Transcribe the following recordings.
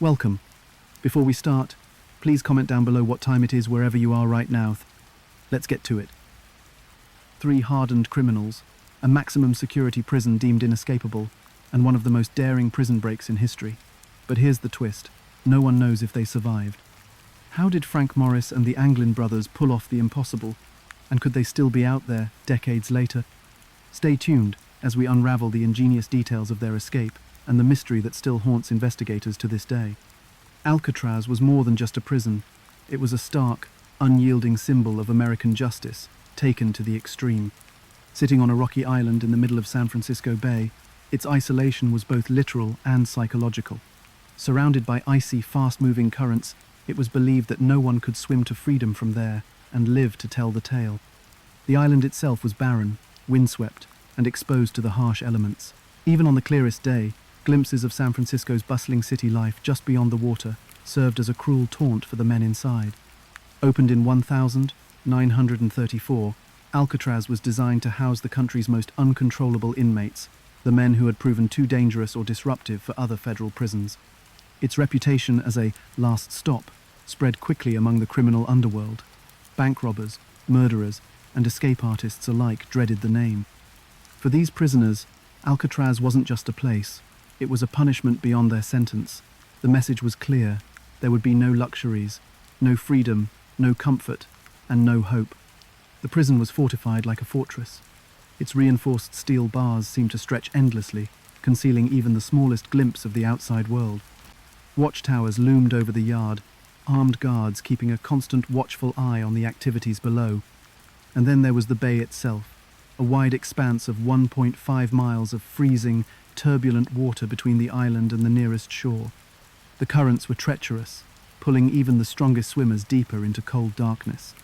Welcome. Before we start, please comment down below what time it is wherever you are right now. Let's get to it. 3 hardened criminals, a maximum security prison deemed inescapable, and one of the most daring prison breaks in history. But here's the twist. No one knows if they survived. How did Frank Morris and the Anglin brothers pull off the impossible? And could they still be out there, decades later? Stay tuned as we unravel the ingenious details of their escape and the mystery that still haunts investigators to this day. Alcatraz was more than just a prison. It was a stark, unyielding symbol of American justice, taken to the extreme. Sitting on a rocky island in the middle of San Francisco Bay, its isolation was both literal and psychological. Surrounded by icy, fast-moving currents, it was believed that no one could swim to freedom from there and live to tell the tale. The island itself was barren, windswept, and exposed to the harsh elements. Even on the clearest day, glimpses of San Francisco's bustling city life just beyond the water served as a cruel taunt for the men inside. Opened in 1934, Alcatraz was designed to house the country's most uncontrollable inmates, the men who had proven too dangerous or disruptive for other federal prisons. Its reputation as a last stop spread quickly among the criminal underworld. Bank robbers, murderers, and escape artists alike dreaded the name. For these prisoners, Alcatraz wasn't just a place. It was a punishment beyond their sentence. The message was clear. There would be no luxuries, no freedom, no comfort, and no hope. The prison was fortified like a fortress. Its reinforced steel bars seemed to stretch endlessly, concealing even the smallest glimpse of the outside world. Watchtowers loomed over the yard, armed guards keeping a constant watchful eye on the activities below. And then there was the bay itself, a wide expanse of 1.5 miles of freezing, turbulent water between the island and the nearest shore. The currents were treacherous, pulling even the strongest swimmers deeper into cold darkness.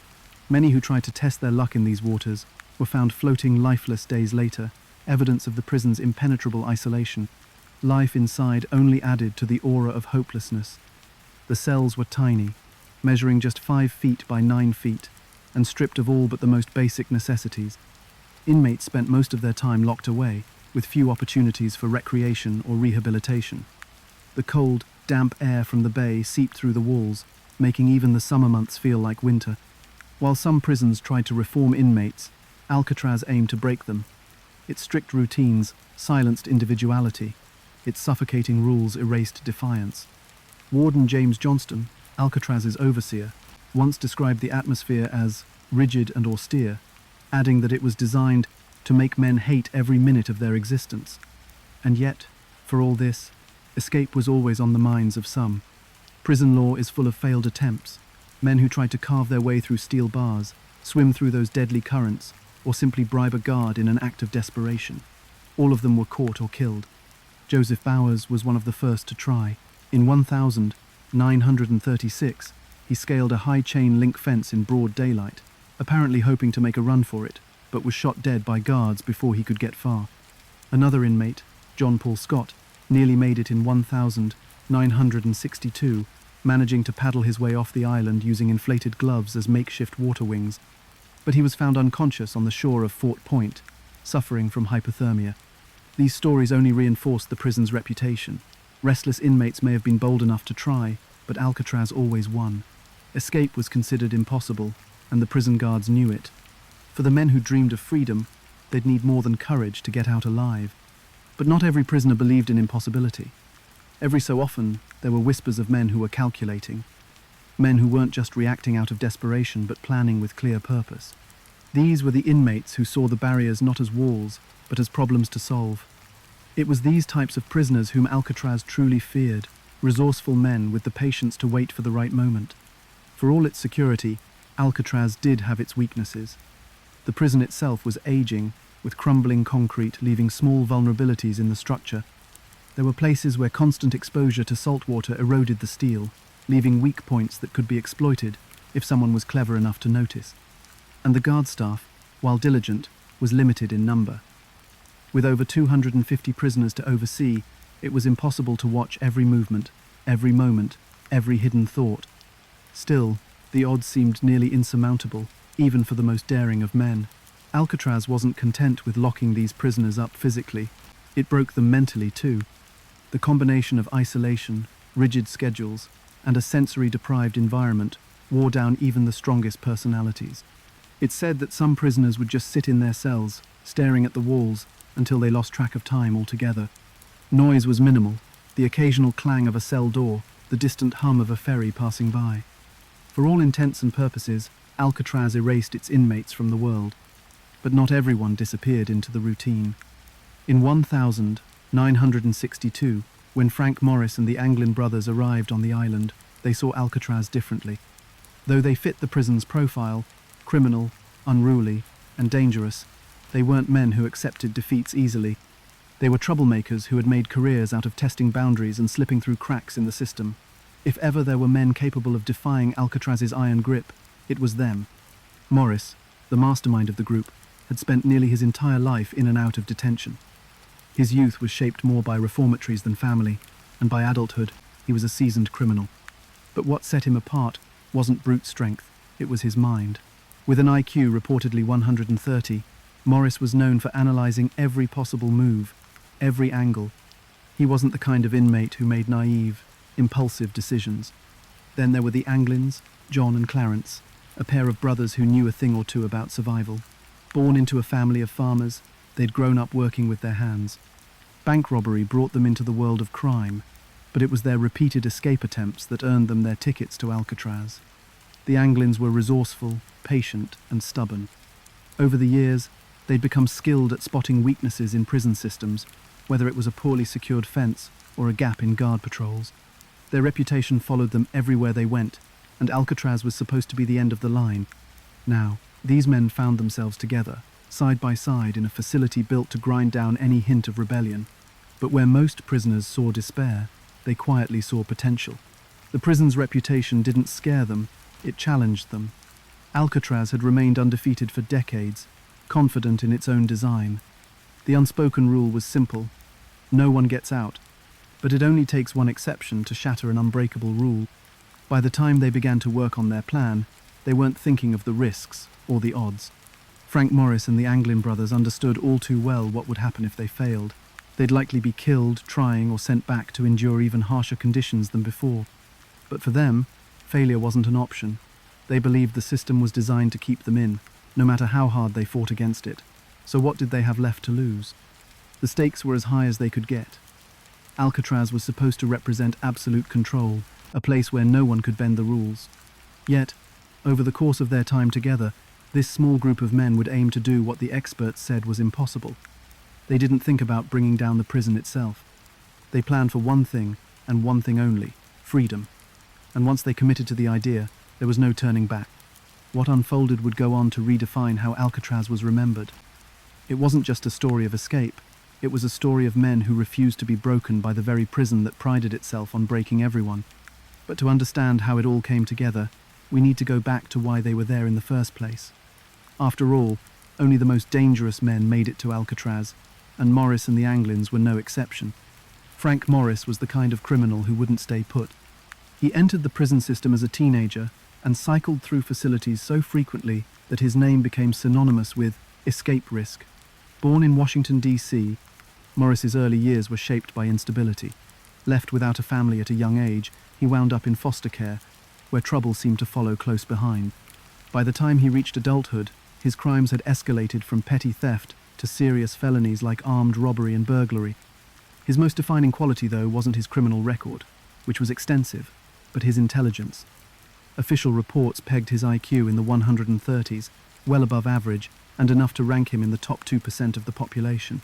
Many who tried to test their luck in these waters were found floating lifeless days later, evidence of the prison's impenetrable isolation. Life inside only added to the aura of hopelessness. The cells were tiny, measuring just 5 feet by 9 feet, and stripped of all but the most basic necessities. Inmates spent most of their time locked away, with few opportunities for recreation or rehabilitation. The cold, damp air from the bay seeped through the walls, making even the summer months feel like winter. While some prisons tried to reform inmates, Alcatraz aimed to break them. Its strict routines silenced individuality. Its suffocating rules erased defiance. Warden James Johnston, Alcatraz's overseer, once described the atmosphere as rigid and austere, adding that it was designed to make men hate every minute of their existence. And yet, for all this, escape was always on the minds of some. Prison law is full of failed attempts, men who tried to carve their way through steel bars, swim through those deadly currents, or simply bribe a guard in an act of desperation. All of them were caught or killed. Joseph Bowers was one of the first to try. In 1936, he scaled a high chain link fence in broad daylight, apparently hoping to make a run for it, but was shot dead by guards before he could get far. Another inmate, John Paul Scott, nearly made it in 1962, managing to paddle his way off the island using inflated gloves as makeshift water wings. But he was found unconscious on the shore of Fort Point, suffering from hypothermia. These stories only reinforced the prison's reputation. Restless inmates may have been bold enough to try, but Alcatraz always won. Escape was considered impossible, and the prison guards knew it. For the men who dreamed of freedom, they'd need more than courage to get out alive. But not every prisoner believed in impossibility. Every so often, there were whispers of men who were calculating. Men who weren't just reacting out of desperation, but planning with clear purpose. These were the inmates who saw the barriers not as walls, but as problems to solve. It was these types of prisoners whom Alcatraz truly feared, resourceful men with the patience to wait for the right moment. For all its security, Alcatraz did have its weaknesses. The prison itself was aging, with crumbling concrete leaving small vulnerabilities in the structure. There were places where constant exposure to salt water eroded the steel, leaving weak points that could be exploited if someone was clever enough to notice. And the guard staff, while diligent, was limited in number. With over 250 prisoners to oversee, it was impossible to watch every movement, every moment, every hidden thought. Still, the odds seemed nearly insurmountable, even for the most daring of men. Alcatraz wasn't content with locking these prisoners up physically. It broke them mentally too. The combination of isolation, rigid schedules, and a sensory-deprived environment wore down even the strongest personalities. It's said that some prisoners would just sit in their cells, staring at the walls, until they lost track of time altogether. Noise was minimal, the occasional clang of a cell door, the distant hum of a ferry passing by. For all intents and purposes, Alcatraz erased its inmates from the world. But not everyone disappeared into the routine. In 1962, when Frank Morris and the Anglin brothers arrived on the island, they saw Alcatraz differently. Though they fit the prison's profile, criminal, unruly, and dangerous, they weren't men who accepted defeats easily. They were troublemakers who had made careers out of testing boundaries and slipping through cracks in the system. If ever there were men capable of defying Alcatraz's iron grip, it was them. Morris, the mastermind of the group, had spent nearly his entire life in and out of detention. His youth was shaped more by reformatories than family, and by adulthood, he was a seasoned criminal. But what set him apart wasn't brute strength, it was his mind. With an IQ reportedly 130, Morris was known for analyzing every possible move, every angle. He wasn't the kind of inmate who made naive, impulsive decisions. Then there were the Anglins, John and Clarence, a pair of brothers who knew a thing or two about survival. Born into a family of farmers, they'd grown up working with their hands. Bank robbery brought them into the world of crime, but it was their repeated escape attempts that earned them their tickets to Alcatraz. The Anglins were resourceful, patient, and stubborn. Over the years, they'd become skilled at spotting weaknesses in prison systems, whether it was a poorly secured fence or a gap in guard patrols. Their reputation followed them everywhere they went, and Alcatraz was supposed to be the end of the line. Now, these men found themselves together, side by side in a facility built to grind down any hint of rebellion. But where most prisoners saw despair, they quietly saw potential. The prison's reputation didn't scare them, it challenged them. Alcatraz had remained undefeated for decades, confident in its own design. The unspoken rule was simple: no one gets out. But it only takes one exception to shatter an unbreakable rule. By the time they began to work on their plan, they weren't thinking of the risks or the odds. Frank Morris and the Anglin brothers understood all too well what would happen if they failed. They'd likely be killed, trying, or sent back to endure even harsher conditions than before. But for them, failure wasn't an option. They believed the system was designed to keep them in, no matter how hard they fought against it. So what did they have left to lose? The stakes were as high as they could get. Alcatraz was supposed to represent absolute control, a place where no one could bend the rules. Yet, over the course of their time together, this small group of men would aim to do what the experts said was impossible. They didn't think about bringing down the prison itself. They planned for one thing, and one thing only: freedom. And once they committed to the idea, there was no turning back. What unfolded would go on to redefine how Alcatraz was remembered. It wasn't just a story of escape. It was a story of men who refused to be broken by the very prison that prided itself on breaking everyone. But to understand how it all came together, we need to go back to why they were there in the first place. After all, only the most dangerous men made it to Alcatraz, and Morris and the Anglins were no exception. Frank Morris was the kind of criminal who wouldn't stay put. He entered the prison system as a teenager and cycled through facilities so frequently that his name became synonymous with escape risk. Born in Washington, D.C., Morris's early years were shaped by instability. Left without a family at a young age, he wound up in foster care, where trouble seemed to follow close behind. By the time he reached adulthood, his crimes had escalated from petty theft to serious felonies like armed robbery and burglary. His most defining quality, though, wasn't his criminal record, which was extensive, but his intelligence. Official reports pegged his IQ in the 130s, well above average, and enough to rank him in the top 2% of the population.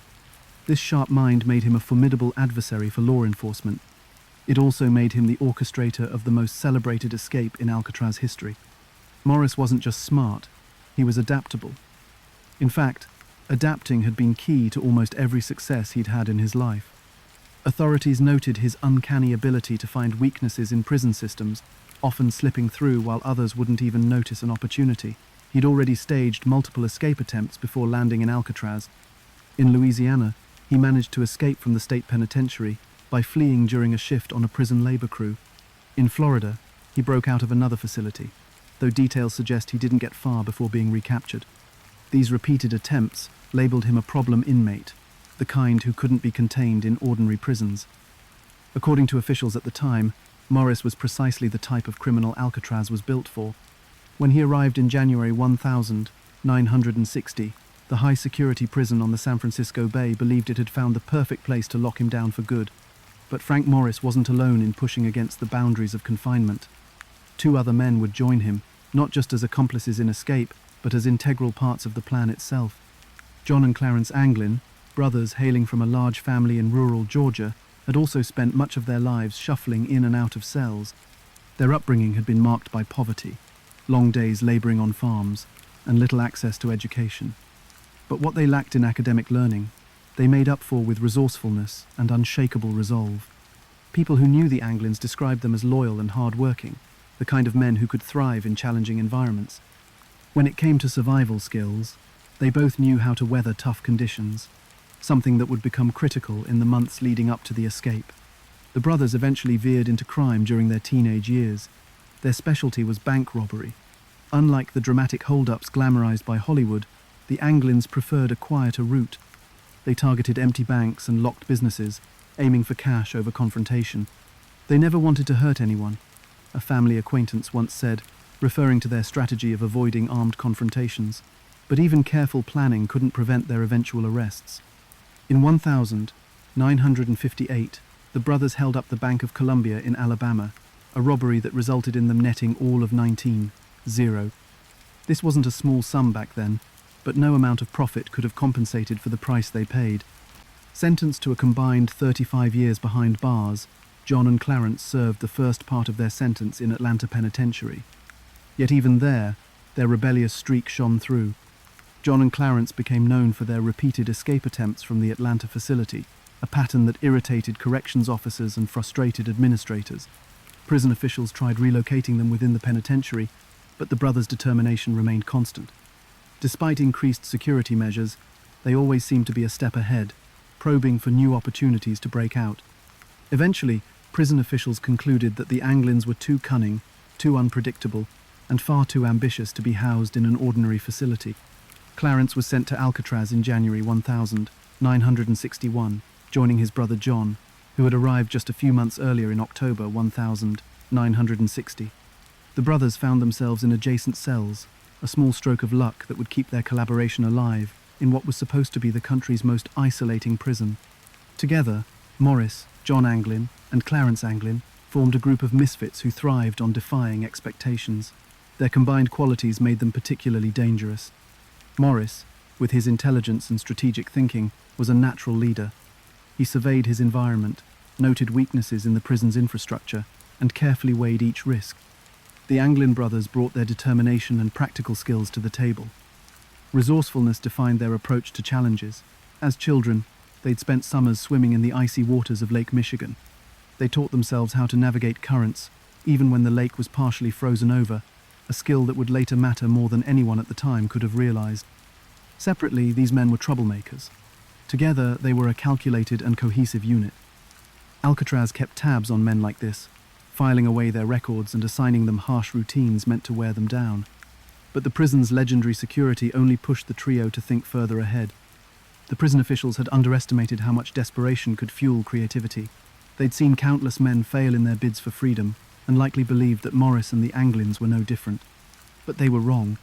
This sharp mind made him a formidable adversary for law enforcement. It also made him the orchestrator of the most celebrated escape in Alcatraz history. Morris wasn't just smart, he was adaptable. In fact, adapting had been key to almost every success he'd had in his life. Authorities noted his uncanny ability to find weaknesses in prison systems, often slipping through while others wouldn't even notice an opportunity. He'd already staged multiple escape attempts before landing in Alcatraz. In Louisiana, he managed to escape from the state penitentiary by fleeing during a shift on a prison labor crew. In Florida, he broke out of another facility, though details suggest he didn't get far before being recaptured. These repeated attempts labeled him a problem inmate, the kind who couldn't be contained in ordinary prisons. According to officials at the time, Morris was precisely the type of criminal Alcatraz was built for. When he arrived in January 1960, the high-security prison on the San Francisco Bay believed it had found the perfect place to lock him down for good. But Frank Morris wasn't alone in pushing against the boundaries of confinement. 2 other men would join him, not just as accomplices in escape, but as integral parts of the plan itself. John and Clarence Anglin, brothers hailing from a large family in rural Georgia, had also spent much of their lives shuffling in and out of cells. Their upbringing had been marked by poverty, long days laboring on farms, and little access to education. But what they lacked in academic learning, they made up for with resourcefulness and unshakable resolve. People who knew the Anglins described them as loyal and hard-working, the kind of men who could thrive in challenging environments. When it came to survival skills, they both knew how to weather tough conditions, something that would become critical in the months leading up to the escape. The brothers eventually veered into crime during their teenage years. Their specialty was bank robbery. Unlike the dramatic hold-ups glamorized by Hollywood, the Anglins preferred a quieter route. They targeted empty banks and locked businesses, aiming for cash over confrontation. They never wanted to hurt anyone, a family acquaintance once said, referring to their strategy of avoiding armed confrontations. But even careful planning couldn't prevent their eventual arrests. In 1958, the brothers held up the Bank of Columbia in Alabama, a robbery that resulted in them netting all of 19,000. This wasn't a small sum back then, but no amount of profit could have compensated for the price they paid. Sentenced to a combined 35 years behind bars, John and Clarence served the first part of their sentence in Atlanta Penitentiary. Yet even there, their rebellious streak shone through. John and Clarence became known for their repeated escape attempts from the Atlanta facility, a pattern that irritated corrections officers and frustrated administrators. Prison officials tried relocating them within the penitentiary, but the brothers' determination remained constant. Despite increased security measures, they always seemed to be a step ahead, probing for new opportunities to break out. Eventually, prison officials concluded that the Anglins were too cunning, too unpredictable, and far too ambitious to be housed in an ordinary facility. Clarence was sent to Alcatraz in January 1961, joining his brother John, who had arrived just a few months earlier in October 1960. The brothers found themselves in adjacent cells, a small stroke of luck that would keep their collaboration alive in what was supposed to be the country's most isolating prison. Together, Morris, John Anglin, and Clarence Anglin formed a group of misfits who thrived on defying expectations. Their combined qualities made them particularly dangerous. Morris, with his intelligence and strategic thinking, was a natural leader. He surveyed his environment, noted weaknesses in the prison's infrastructure, and carefully weighed each risk. The Anglin brothers brought their determination and practical skills to the table. Resourcefulness defined their approach to challenges. As children, they'd spent summers swimming in the icy waters of Lake Michigan. They taught themselves how to navigate currents, even when the lake was partially frozen over, a skill that would later matter more than anyone at the time could have realized. Separately, these men were troublemakers. Together, they were a calculated and cohesive unit. Alcatraz kept tabs on men like this, filing away their records and assigning them harsh routines meant to wear them down. But the prison's legendary security only pushed the trio to think further ahead. The prison officials had underestimated how much desperation could fuel creativity. They'd seen countless men fail in their bids for freedom, and likely believed that Morris and the Anglins were no different. But they were wrong.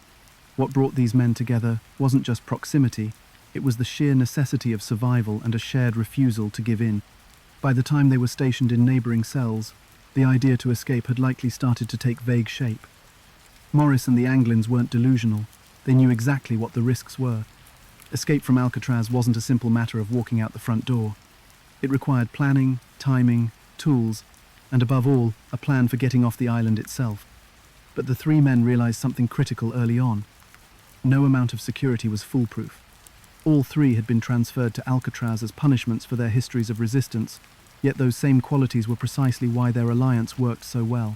What brought these men together wasn't just proximity, it was the sheer necessity of survival and a shared refusal to give in. By the time they were stationed in neighboring cells, the idea to escape had likely started to take vague shape. Morris and the Anglins weren't delusional. They knew exactly what the risks were. Escape from Alcatraz wasn't a simple matter of walking out the front door. It required planning, timing, tools, and above all, a plan for getting off the island itself. But the 3 men realized something critical early on. No amount of security was foolproof. All 3 had been transferred to Alcatraz as punishments for their histories of resistance, yet those same qualities were precisely why their alliance worked so well.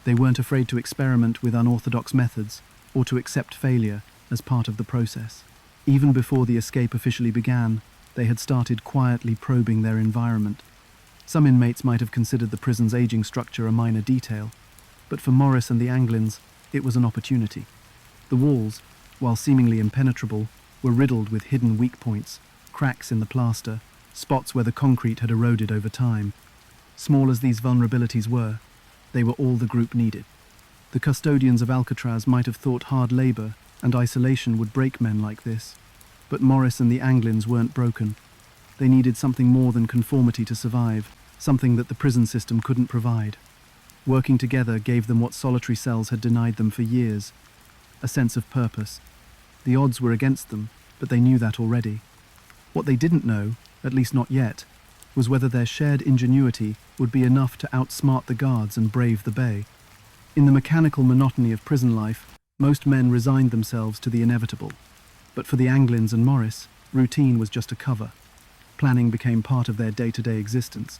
They weren't afraid to experiment with unorthodox methods, or to accept failure as part of the process. Even before the escape officially began, they had started quietly probing their environment. Some inmates might have considered the prison's aging structure a minor detail, but for Morris and the Anglins, it was an opportunity. The walls, while seemingly impenetrable, were riddled with hidden weak points, cracks in the plaster, spots where the concrete had eroded over time. Small as these vulnerabilities were, they were all the group needed. The custodians of Alcatraz might have thought hard labor and isolation would break men like this, but Morris and the Anglins weren't broken. They needed something more than conformity to survive, something that the prison system couldn't provide. Working together gave them what solitary cells had denied them for years: a sense of purpose. The odds were against them, but they knew that already. What they didn't know, at least not yet, was whether their shared ingenuity would be enough to outsmart the guards and brave the bay. In the mechanical monotony of prison life, most men resigned themselves to the inevitable. But for the Anglins and Morris, routine was just a cover. Planning became part of their day-to-day existence.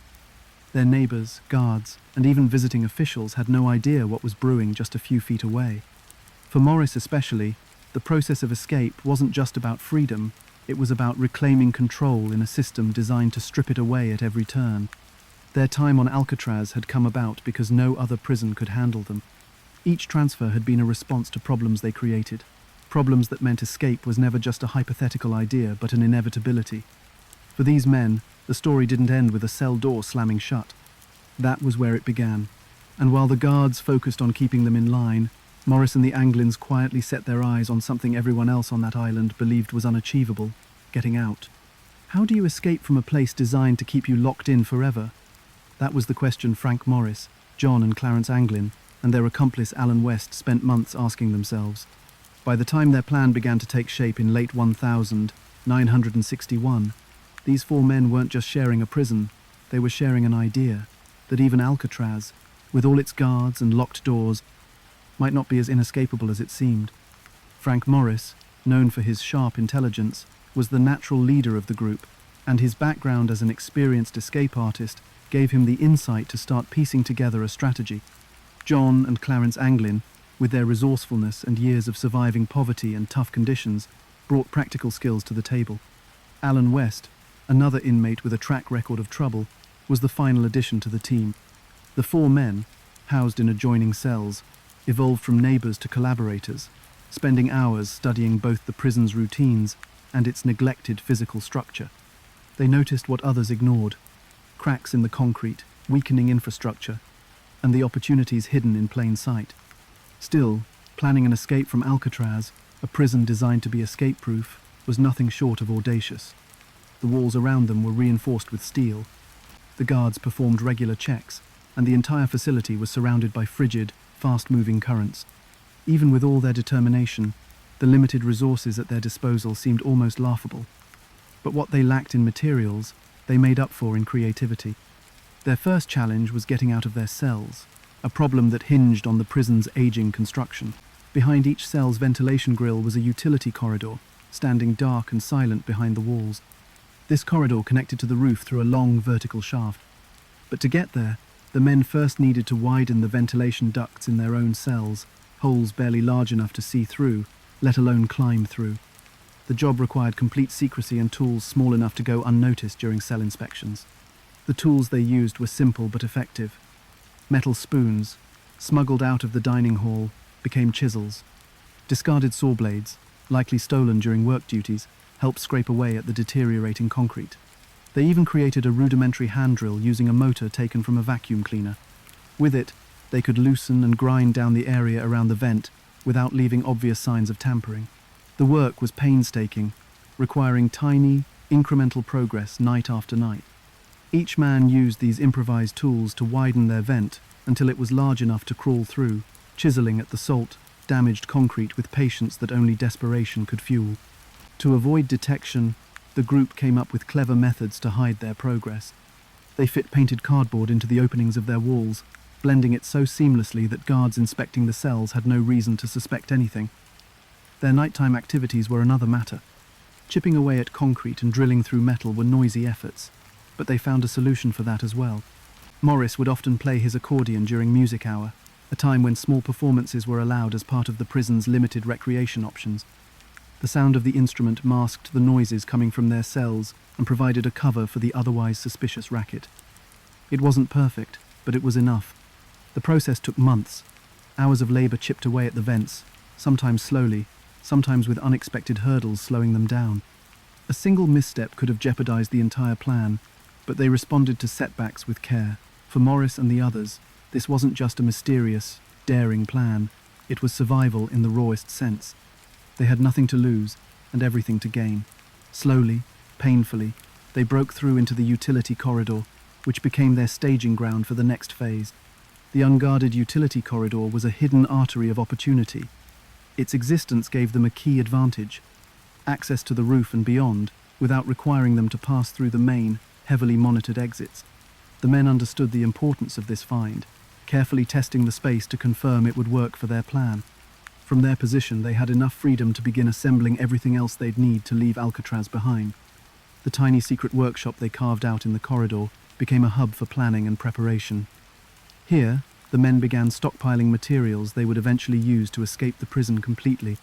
Their neighbors, guards, and even visiting officials had no idea what was brewing just a few feet away. For Morris especially, the process of escape wasn't just about freedom, it was about reclaiming control in a system designed to strip it away at every turn. Their time on Alcatraz had come about because no other prison could handle them. Each transfer had been a response to problems they created, problems that meant escape was never just a hypothetical idea but an inevitability. For these men, the story didn't end with a cell door slamming shut. That was where it began, and while the guards focused on keeping them in line, Morris and the Anglins quietly set their eyes on something everyone else on that island believed was unachievable: getting out. How do you escape from a place designed to keep you locked in forever? That was the question Frank Morris, John and Clarence Anglin, and their accomplice Alan West spent months asking themselves. By the time their plan began to take shape in late 1961, these four men weren't just sharing a prison, they were sharing an idea that even Alcatraz, with all its guards and locked doors, might not be as inescapable as it seemed. Frank Morris, known for his sharp intelligence, was the natural leader of the group, and his background as an experienced escape artist gave him the insight to start piecing together a strategy. John and Clarence Anglin, with their resourcefulness and years of surviving poverty and tough conditions, brought practical skills to the table. Alan West, another inmate with a track record of trouble, was the final addition to the team. The four men, housed in adjoining cells, evolved from neighbors to collaborators, spending hours studying both the prison's routines and its neglected physical structure. They noticed what others ignored: cracks in the concrete, weakening infrastructure, and the opportunities hidden in plain sight. Still, planning an escape from Alcatraz, a prison designed to be escape-proof, was nothing short of audacious. The walls around them were reinforced with steel. The guards performed regular checks, and the entire facility was surrounded by frigid, fast-moving currents. Even with all their determination, the limited resources at their disposal seemed almost laughable. But what they lacked in materials, they made up for in creativity. Their first challenge was getting out of their cells, a problem that hinged on the prison's aging construction. Behind each cell's ventilation grill was a utility corridor, standing dark and silent behind the walls. This corridor connected to the roof through a long vertical shaft. But to get there, the men first needed to widen the ventilation ducts in their own cells, holes barely large enough to see through, let alone climb through. The job required complete secrecy and tools small enough to go unnoticed during cell inspections. The tools they used were simple but effective. Metal spoons, smuggled out of the dining hall, became chisels. Discarded saw blades, likely stolen during work duties, helped scrape away at the deteriorating concrete. They even created a rudimentary hand drill using a motor taken from a vacuum cleaner. With it, they could loosen and grind down the area around the vent without leaving obvious signs of tampering. The work was painstaking, requiring tiny, incremental progress night after night. Each man used these improvised tools to widen their vent until it was large enough to crawl through, chiseling at the salt, damaged concrete with patience that only desperation could fuel. To avoid detection, the group came up with clever methods to hide their progress. They fit painted cardboard into the openings of their walls, blending it so seamlessly that guards inspecting the cells had no reason to suspect anything. Their nighttime activities were another matter. Chipping away at concrete and drilling through metal were noisy efforts, but they found a solution for that as well. Morris would often play his accordion during music hour, a time when small performances were allowed as part of the prison's limited recreation options. The sound of the instrument masked the noises coming from their cells and provided a cover for the otherwise suspicious racket. It wasn't perfect, but it was enough. The process took months. Hours of labor chipped away at the vents, sometimes slowly, sometimes with unexpected hurdles slowing them down. A single misstep could have jeopardized the entire plan, but they responded to setbacks with care, For Morris and the others, this wasn't just a mysterious, daring plan, it was survival in the rawest sense. They had nothing to lose and everything to gain. Slowly, painfully, they broke through into the utility corridor, which became their staging ground for the next phase. The unguarded utility corridor was a hidden artery of opportunity. Its existence gave them a key advantage: access to the roof and beyond, without requiring them to pass through the main, heavily monitored exits. The men understood the importance of this find, carefully testing the space to confirm it would work for their plan. From their position, they had enough freedom to begin assembling everything else they'd need to leave Alcatraz behind. The tiny secret workshop they carved out in the corridor became a hub for planning and preparation. Here, the men began stockpiling materials they would eventually use to escape the prison completely.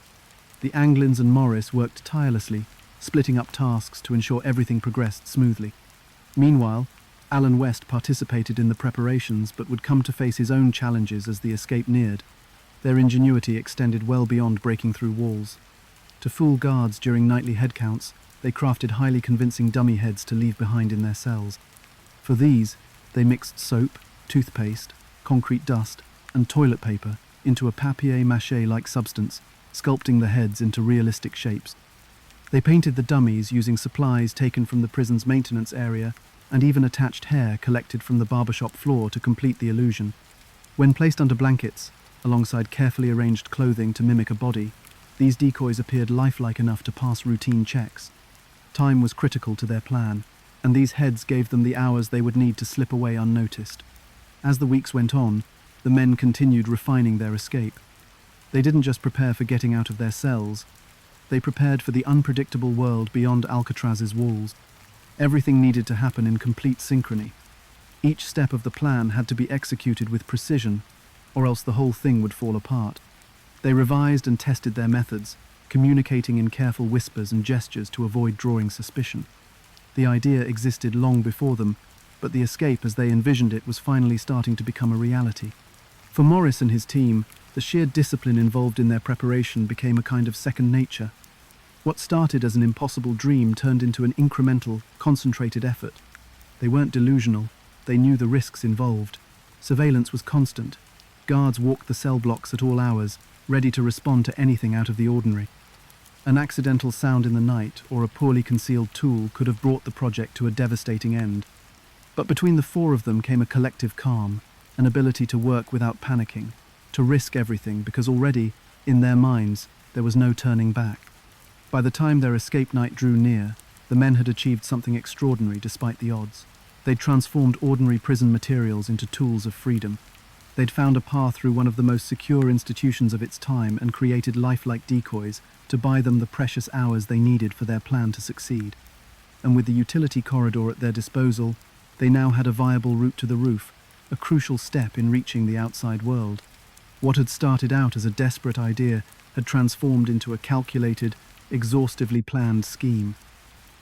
The Anglins and Morris worked tirelessly, splitting up tasks to ensure everything progressed smoothly. Meanwhile, Alan West participated in the preparations but would come to face his own challenges as the escape neared. Their ingenuity extended well beyond breaking through walls. To fool guards during nightly headcounts, they crafted highly convincing dummy heads to leave behind in their cells. For these, they mixed soap, toothpaste, concrete dust, and toilet paper into a papier-mâché-like substance, sculpting the heads into realistic shapes. They painted the dummies using supplies taken from the prison's maintenance area and even attached hair collected from the barbershop floor to complete the illusion. When placed under blankets, alongside carefully arranged clothing to mimic a body, these decoys appeared lifelike enough to pass routine checks. Time was critical to their plan, and these heads gave them the hours they would need to slip away unnoticed. As the weeks went on, the men continued refining their escape. They didn't just prepare for getting out of their cells, they prepared for the unpredictable world beyond Alcatraz's walls. Everything needed to happen in complete synchrony. Each step of the plan had to be executed with precision, or else the whole thing would fall apart. They revised and tested their methods, communicating in careful whispers and gestures to avoid drawing suspicion. The idea existed long before them, but the escape as they envisioned it was finally starting to become a reality. For Morris and his team, the sheer discipline involved in their preparation became a kind of second nature. What started as an impossible dream turned into an incremental, concentrated effort. They weren't delusional, they knew the risks involved. Surveillance was constant. Guards walked the cell blocks at all hours, ready to respond to anything out of the ordinary. An accidental sound in the night or a poorly concealed tool could have brought the project to a devastating end. But between the four of them came a collective calm, an ability to work without panicking, to risk everything because already, in their minds, there was no turning back. By the time their escape night drew near, the men had achieved something extraordinary despite the odds. They'd transformed ordinary prison materials into tools of freedom. They'd found a path through one of the most secure institutions of its time and created lifelike decoys to buy them the precious hours they needed for their plan to succeed. And with the utility corridor at their disposal, they now had a viable route to the roof, a crucial step in reaching the outside world. What had started out as a desperate idea had transformed into a calculated, exhaustively planned scheme.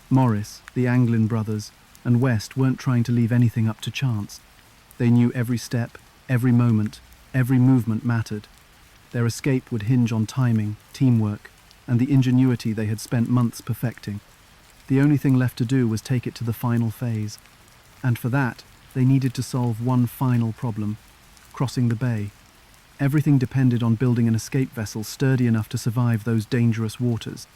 Morris, the Anglin brothers, and West weren't trying to leave anything up to chance. They knew every step, every moment, every movement mattered. Their escape would hinge on timing, teamwork, and the ingenuity they had spent months perfecting. The only thing left to do was take it to the final phase. And for that, they needed to solve one final problem: crossing the bay. Everything depended on building an escape vessel sturdy enough to survive those dangerous waters.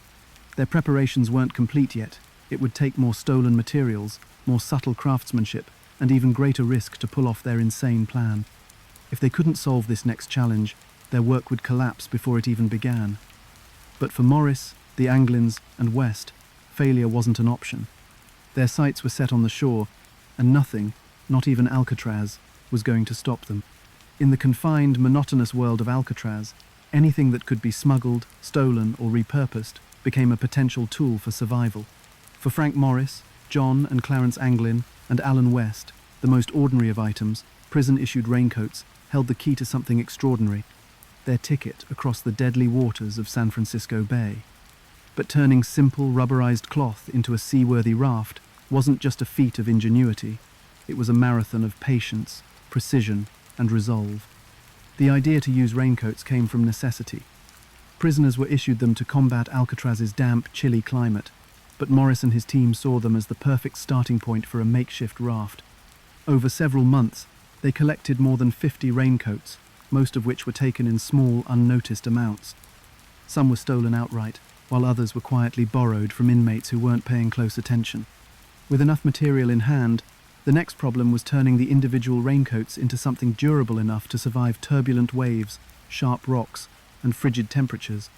Their preparations weren't complete yet. It would take more stolen materials, more subtle craftsmanship, and even greater risk to pull off their insane plan. If they couldn't solve this next challenge, their work would collapse before it even began. But for Morris, the Anglins, and West, failure wasn't an option. Their sights were set on the shore, and nothing, not even Alcatraz, was going to stop them. In the confined, monotonous world of Alcatraz, anything that could be smuggled, stolen, or repurposed became a potential tool for survival. For Frank Morris, John and Clarence Anglin, and Alan West, the most ordinary of items, prison-issued raincoats, held the key to something extraordinary: their ticket across the deadly waters of San Francisco Bay. But turning simple, rubberized cloth into a seaworthy raft wasn't just a feat of ingenuity. It was a marathon of patience, precision, and resolve. The idea to use raincoats came from necessity. Prisoners were issued them to combat Alcatraz's damp, chilly climate, but Morris and his team saw them as the perfect starting point for a makeshift raft. Over several months, They collected more than 50 raincoats, most of which were taken in small, unnoticed amounts. Some were stolen outright, while others were quietly borrowed from inmates who weren't paying close attention. With enough material in hand, the next problem was turning the individual raincoats into something durable enough to survive turbulent waves, sharp rocks, and frigid temperatures.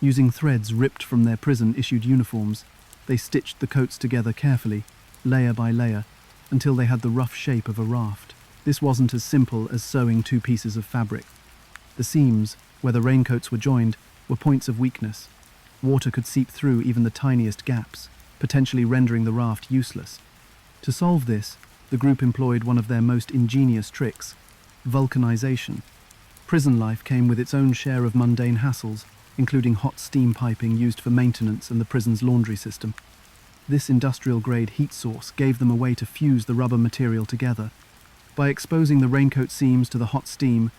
Using threads ripped from their prison-issued uniforms, they stitched the coats together carefully, layer by layer, until they had the rough shape of a raft. This wasn't as simple as sewing two pieces of fabric. The seams, where the raincoats were joined, were points of weakness. Water could seep through even the tiniest gaps, potentially rendering the raft useless. To solve this, the group employed one of their most ingenious tricks: vulcanization. Prison life came with its own share of mundane hassles, including hot steam piping used for maintenance and the prison's laundry system. This industrial-grade heat source gave them a way to fuse the rubber material together. By exposing the raincoat seams to the hot steam,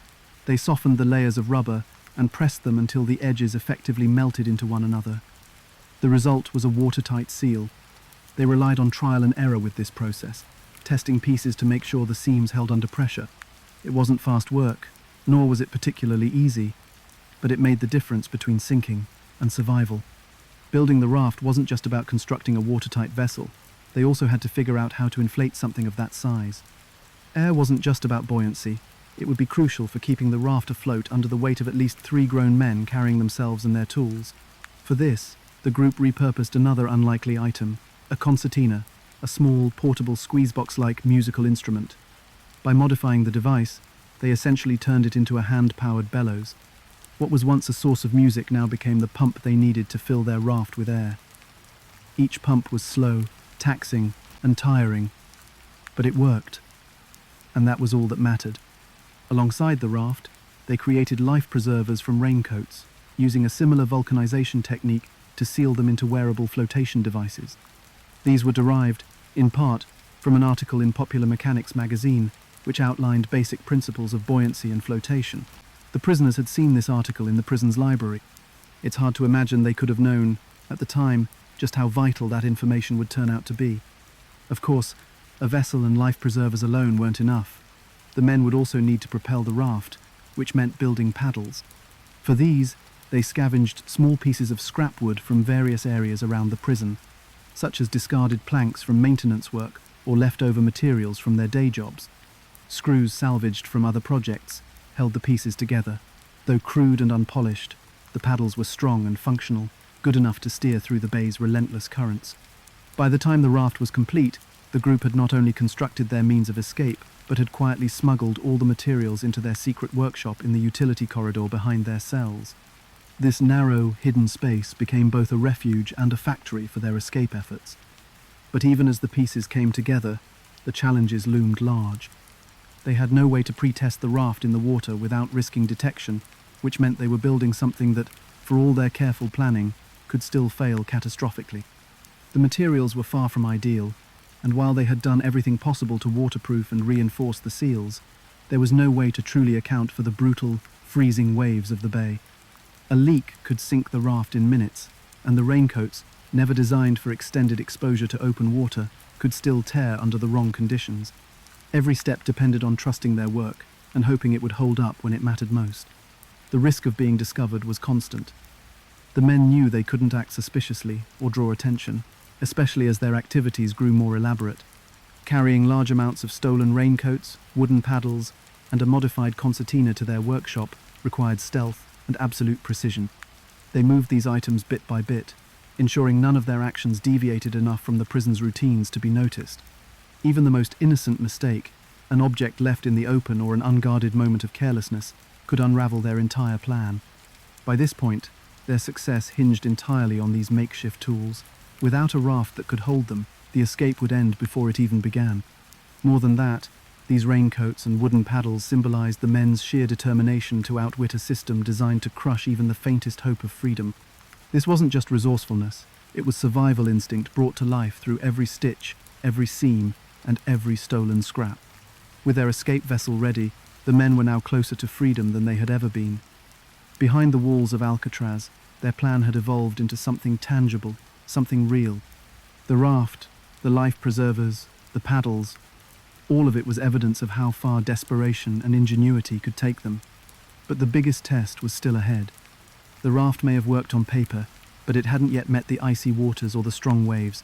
they softened the layers of rubber and pressed them until the edges effectively melted into one another. The result was a watertight seal. They relied on trial and error with this process, testing pieces to make sure the seams held under pressure. It wasn't fast work, nor was it particularly easy, but it made the difference between sinking and survival. Building the raft wasn't just about constructing a watertight vessel. They also had to figure out how to inflate something of that size. Air wasn't just about buoyancy. It would be crucial for keeping the raft afloat under the weight of at least 3 grown men carrying themselves and their tools. For this, the group repurposed another unlikely item, a concertina, a small, portable squeezebox-like musical instrument. By modifying the device, they essentially turned it into a hand-powered bellows. What was once a source of music now became the pump they needed to fill their raft with air. Each pump was slow, taxing, and tiring, but it worked. And that was all that mattered. Alongside the raft, they created life preservers from raincoats, using a similar vulcanization technique to seal them into wearable flotation devices. These were derived, in part, from an article in Popular Mechanics magazine, which outlined basic principles of buoyancy and flotation. The prisoners had seen this article in the prison's library. It's hard to imagine they could have known, at the time, just how vital that information would turn out to be. Of course, a vessel and life preservers alone weren't enough. The men would also need to propel the raft, which meant building paddles. For these, they scavenged small pieces of scrap wood from various areas around the prison, such as discarded planks from maintenance work or leftover materials from their day jobs. Screws salvaged from other projects held the pieces together. Though crude and unpolished, the paddles were strong and functional, good enough to steer through the bay's relentless currents. By the time the raft was complete, the group had not only constructed their means of escape, but had quietly smuggled all the materials into their secret workshop in the utility corridor behind their cells. This narrow, hidden space became both a refuge and a factory for their escape efforts. But even as the pieces came together, the challenges loomed large. They had no way to pre-test the raft in the water without risking detection, which meant they were building something that, for all their careful planning, could still fail catastrophically. The materials were far from ideal, and while they had done everything possible to waterproof and reinforce the seals, there was no way to truly account for the brutal, freezing waves of the bay. A leak could sink the raft in minutes, and the raincoats, never designed for extended exposure to open water, could still tear under the wrong conditions. Every step depended on trusting their work and hoping it would hold up when it mattered most. The risk of being discovered was constant. The men knew they couldn't act suspiciously or draw attention, especially as their activities grew more elaborate. Carrying large amounts of stolen raincoats, wooden paddles, and a modified concertina to their workshop required stealth and absolute precision. They moved these items bit by bit, ensuring none of their actions deviated enough from the prison's routines to be noticed. Even the most innocent mistake, an object left in the open or an unguarded moment of carelessness, could unravel their entire plan. By this point, their success hinged entirely on these makeshift tools. Without a raft that could hold them, the escape would end before it even began. More than that, these raincoats and wooden paddles symbolized the men's sheer determination to outwit a system designed to crush even the faintest hope of freedom. This wasn't just resourcefulness, it was survival instinct brought to life through every stitch, every seam, and every stolen scrap. With their escape vessel ready, the men were now closer to freedom than they had ever been. Behind the walls of Alcatraz, their plan had evolved into something tangible, something real. The raft, the life preservers, the paddles, All of it was evidence of how far desperation and ingenuity could take them. But the biggest test was still ahead. The raft may have worked on paper, but it hadn't yet met the icy waters or the strong waves.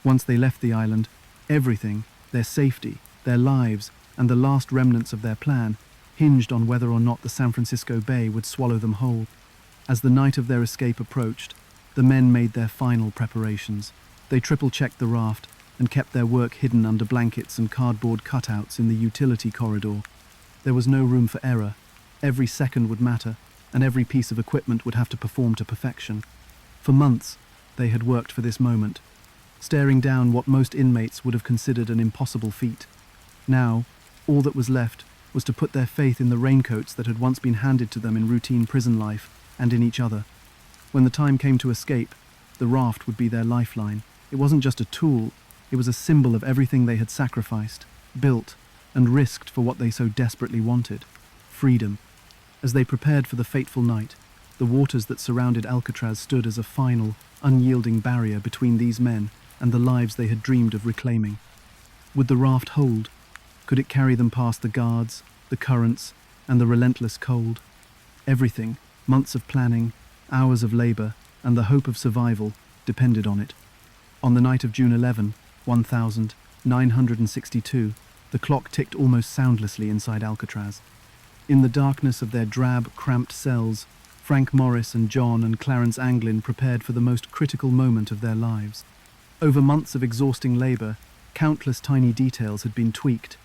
Once they left the island, everything, their safety, their lives, and the last remnants of their plan, hinged on whether or not the San Francisco Bay would swallow them whole. As the night of their escape approached, the men made their final preparations. They triple-checked the raft and kept their work hidden under blankets and cardboard cutouts in the utility corridor. There was no room for error. Every second would matter, and every piece of equipment would have to perform to perfection. For months, they had worked for this moment, staring down what most inmates would have considered an impossible feat. Now, all that was left was to put their faith in the raincoats that had once been handed to them in routine prison life and in each other. When the time came to escape, the raft would be their lifeline. It wasn't just a tool, it was a symbol of everything they had sacrificed, built, and risked for what they so desperately wanted: freedom. As they prepared for the fateful night, the waters that surrounded Alcatraz stood as a final, unyielding barrier between these men and the lives they had dreamed of reclaiming. Would the raft hold? Could it carry them past the guards, the currents, and the relentless cold? Everything, months of planning, hours of labor, and the hope of survival, depended on it. On the night of June 11, 1962, the clock ticked almost soundlessly inside Alcatraz. In the darkness of their drab, cramped cells, Frank Morris and John and Clarence Anglin prepared for the most critical moment of their lives. Over months of exhausting labor, countless tiny details had been tweaked,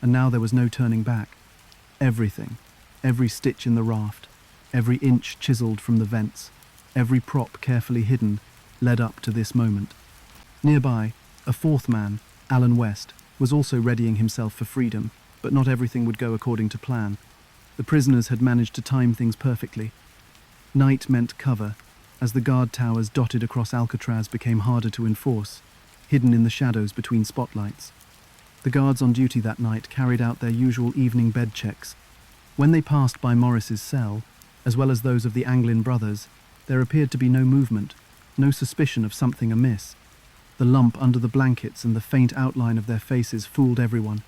and now there was no turning back. Everything, every stitch in the raft, every inch chiseled from the vents, every prop carefully hidden, led up to this moment. Nearby, a fourth man, Alan West, was also readying himself for freedom, but not everything would go according to plan. The prisoners had managed to time things perfectly. Night meant cover, as the guard towers dotted across Alcatraz became harder to enforce, hidden in the shadows between spotlights. The guards on duty that night carried out their usual evening bed checks. When they passed by Morris's cell, as well as those of the Anglin brothers, there appeared to be no movement, no suspicion of something amiss. The lump under the blankets and the faint outline of their faces fooled everyone.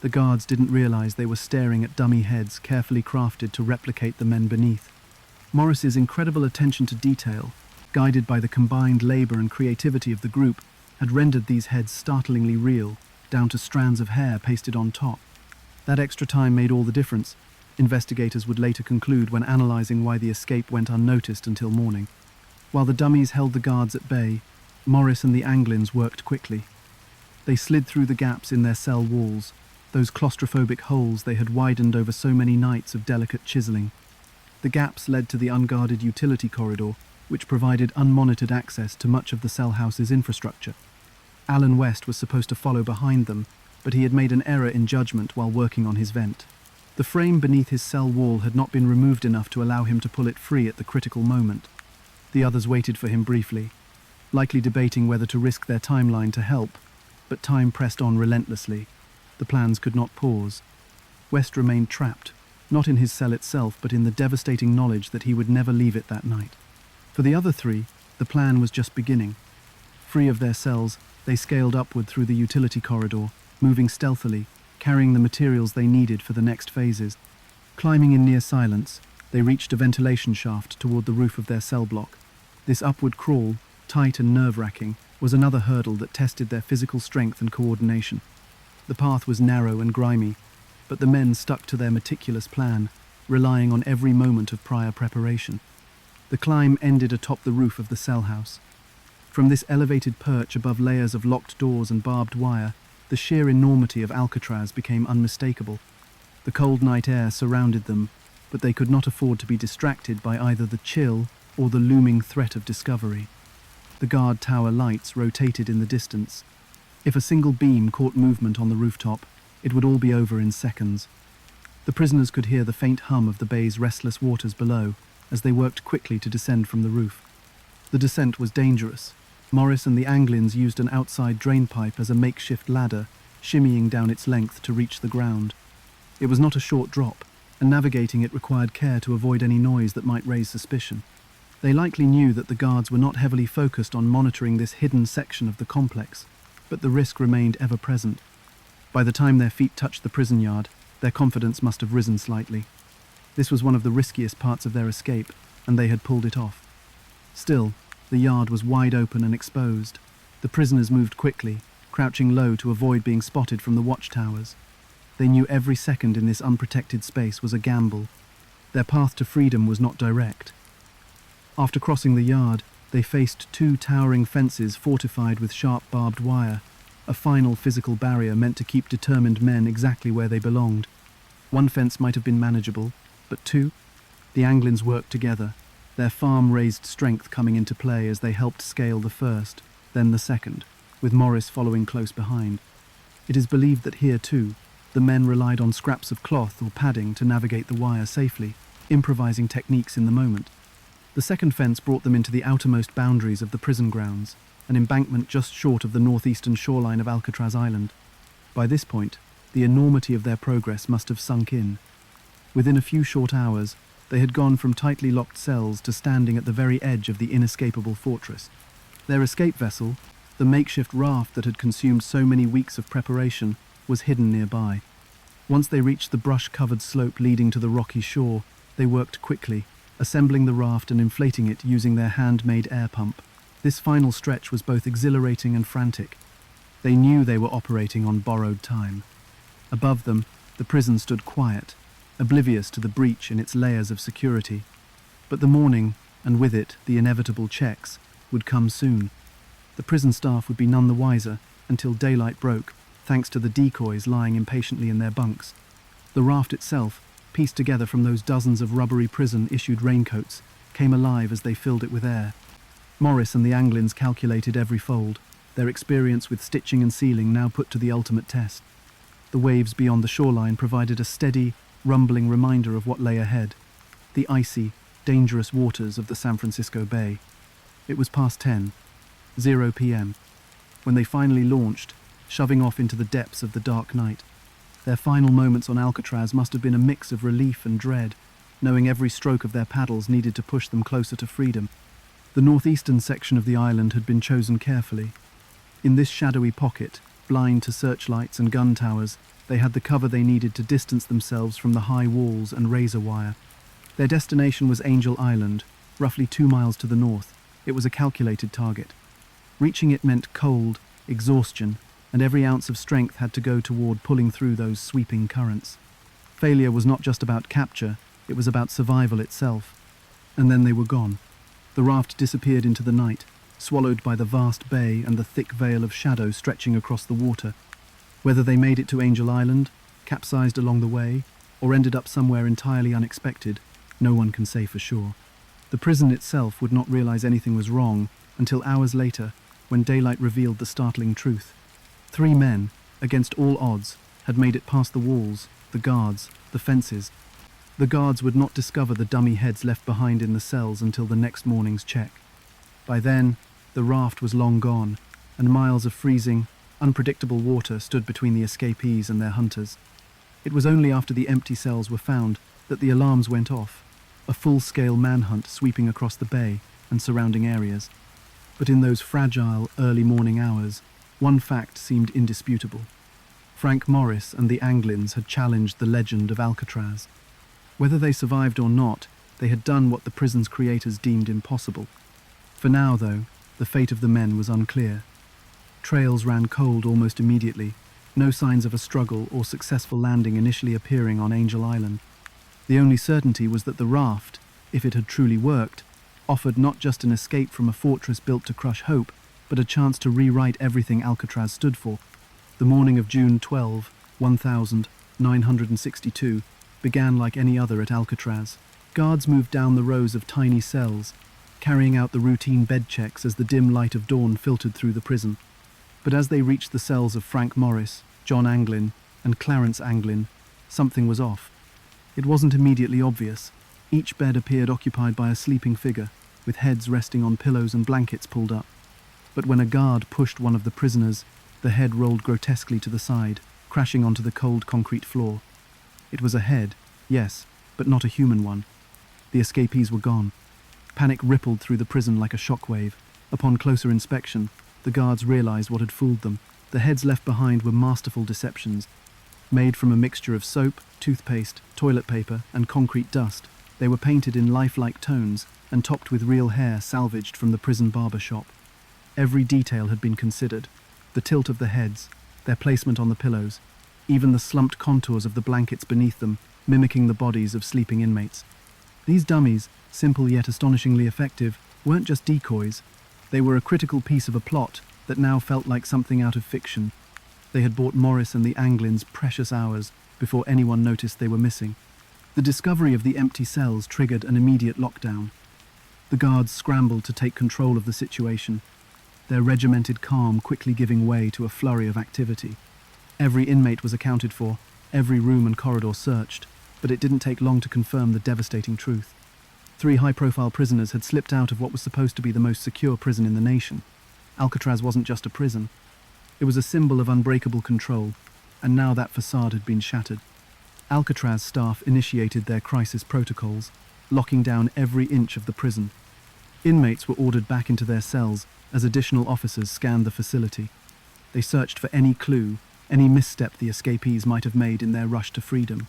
The guards didn't realize they were staring at dummy heads carefully crafted to replicate the men beneath. Morris's incredible attention to detail, guided by the combined labor and creativity of the group, had rendered these heads startlingly real, down to strands of hair pasted on top. That extra time made all the difference, investigators would later conclude when analyzing why the escape went unnoticed until morning. While the dummies held the guards at bay, Morris and the Anglins worked quickly. They slid through the gaps in their cell walls, those claustrophobic holes they had widened over so many nights of delicate chiseling. The gaps led to the unguarded utility corridor, which provided unmonitored access to much of the cell house's infrastructure. Alan West was supposed to follow behind them, but he had made an error in judgment while working on his vent. The frame beneath his cell wall had not been removed enough to allow him to pull it free at the critical moment. The others waited for him briefly, likely debating whether to risk their timeline to help, but time pressed on relentlessly. The plans could not pause. West remained trapped, not in his cell itself, but in the devastating knowledge that he would never leave it that night. For the other three, the plan was just beginning. Free of their cells, they scaled upward through the utility corridor, moving stealthily, carrying the materials they needed for the next phases. Climbing in near silence, they reached a ventilation shaft toward the roof of their cell block. This upward crawl, tight and nerve-wracking, was another hurdle that tested their physical strength and coordination. The path was narrow and grimy, but the men stuck to their meticulous plan, relying on every moment of prior preparation. The climb ended atop the roof of the cell house. From this elevated perch above layers of locked doors and barbed wire, the sheer enormity of Alcatraz became unmistakable. The cold night air surrounded them, but they could not afford to be distracted by either the chill or the looming threat of discovery. The guard tower lights rotated in the distance. If a single beam caught movement on the rooftop, it would all be over in seconds. The prisoners could hear the faint hum of the bay's restless waters below as they worked quickly to descend from the roof. The descent was dangerous. Morris and the Anglins used an outside drainpipe as a makeshift ladder, shimmying down its length to reach the ground. It was not a short drop, and navigating it required care to avoid any noise that might raise suspicion. They likely knew that the guards were not heavily focused on monitoring this hidden section of the complex, but the risk remained ever present. By the time their feet touched the prison yard, their confidence must have risen slightly. This was one of the riskiest parts of their escape, and they had pulled it off. Still, the yard was wide open and exposed. The prisoners moved quickly, crouching low to avoid being spotted from the watchtowers. They knew every second in this unprotected space was a gamble. Their path to freedom was not direct. After crossing the yard, they faced two towering fences fortified with sharp barbed wire, a final physical barrier meant to keep determined men exactly where they belonged. One fence might have been manageable, but two? The Anglins worked together, their farm-raised strength coming into play as they helped scale the first, then the second, with Morris following close behind. It is believed that here, too, the men relied on scraps of cloth or padding to navigate the wire safely, improvising techniques in the moment. The second fence brought them into the outermost boundaries of the prison grounds, an embankment just short of the northeastern shoreline of Alcatraz Island. By this point, the enormity of their progress must have sunk in. Within a few short hours, they had gone from tightly locked cells to standing at the very edge of the inescapable fortress. Their escape vessel, the makeshift raft that had consumed so many weeks of preparation, was hidden nearby. Once they reached the brush-covered slope leading to the rocky shore, they worked quickly, assembling the raft and inflating it using their handmade air pump. This final stretch was both exhilarating and frantic. They knew they were operating on borrowed time. Above them, the prison stood quiet, oblivious to the breach in its layers of security. But the morning, and with it the inevitable checks, would come soon. The prison staff would be none the wiser until daylight broke, thanks to the decoys lying impatiently in their bunks. The raft itself, pieced together from those dozens of rubbery prison-issued raincoats, came alive as they filled it with air. Morris and the Anglins calculated every fold, their experience with stitching and sealing now put to the ultimate test. The waves beyond the shoreline provided a steady, rumbling reminder of what lay ahead, the icy, dangerous waters of the San Francisco Bay. It was past 10:00 p.m. when they finally launched, shoving off into the depths of the dark night. Their final moments on Alcatraz must have been a mix of relief and dread, knowing every stroke of their paddles needed to push them closer to freedom. The northeastern section of the island had been chosen carefully. In this shadowy pocket, blind to searchlights and gun towers, they had the cover they needed to distance themselves from the high walls and razor wire. Their destination was Angel Island, roughly 2 miles to the north. It was a calculated target. Reaching it meant cold, exhaustion, and every ounce of strength had to go toward pulling through those sweeping currents. Failure was not just about capture, it was about survival itself. And then they were gone. The raft disappeared into the night, swallowed by the vast bay and the thick veil of shadow stretching across the water. Whether they made it to Angel Island, capsized along the way, or ended up somewhere entirely unexpected, no one can say for sure. The prison itself would not realize anything was wrong until hours later, when daylight revealed the startling truth. 3 men, against all odds, had made it past the walls, the guards, the fences. The guards would not discover the dummy heads left behind in the cells until the next morning's check. By then, the raft was long gone, and miles of freezing, unpredictable water stood between the escapees and their hunters. It was only after the empty cells were found that the alarms went off, a full-scale manhunt sweeping across the bay and surrounding areas. But in those fragile, early morning hours, one fact seemed indisputable. Frank Morris and the Anglins had challenged the legend of Alcatraz. Whether they survived or not, they had done what the prison's creators deemed impossible. For now, though, the fate of the men was unclear. Trails ran cold almost immediately, no signs of a struggle or successful landing initially appearing on Angel Island. The only certainty was that the raft, if it had truly worked, offered not just an escape from a fortress built to crush hope, but a chance to rewrite everything Alcatraz stood for. The morning of June 12, 1962, began like any other at Alcatraz. Guards moved down the rows of tiny cells, carrying out the routine bed checks as the dim light of dawn filtered through the prison. But as they reached the cells of Frank Morris, John Anglin, and Clarence Anglin, something was off. It wasn't immediately obvious. Each bed appeared occupied by a sleeping figure, with heads resting on pillows and blankets pulled up. But when a guard pushed one of the prisoners, the head rolled grotesquely to the side, crashing onto the cold concrete floor. It was a head, yes, but not a human one. The escapees were gone. Panic rippled through the prison like a shockwave. Upon closer inspection, the guards realized what had fooled them. The heads left behind were masterful deceptions. Made from a mixture of soap, toothpaste, toilet paper, and concrete dust, they were painted in lifelike tones and topped with real hair salvaged from the prison barber shop. Every detail had been considered: the tilt of the heads, their placement on the pillows, even the slumped contours of the blankets beneath them, mimicking the bodies of sleeping inmates. These dummies, simple yet astonishingly effective, weren't just decoys. They were a critical piece of a plot that now felt like something out of fiction. They had bought Morris and the Anglins precious hours before anyone noticed they were missing. The discovery of the empty cells triggered an immediate lockdown. The guards scrambled to take control of the situation, their regimented calm quickly giving way to a flurry of activity. Every inmate was accounted for, every room and corridor searched, but it didn't take long to confirm the devastating truth. 3 high-profile prisoners had slipped out of what was supposed to be the most secure prison in the nation. Alcatraz wasn't just a prison. It was a symbol of unbreakable control, and now that facade had been shattered. Alcatraz staff initiated their crisis protocols, locking down every inch of the prison. Inmates were ordered back into their cells as additional officers scanned the facility. They searched for any clue, any misstep the escapees might have made in their rush to freedom.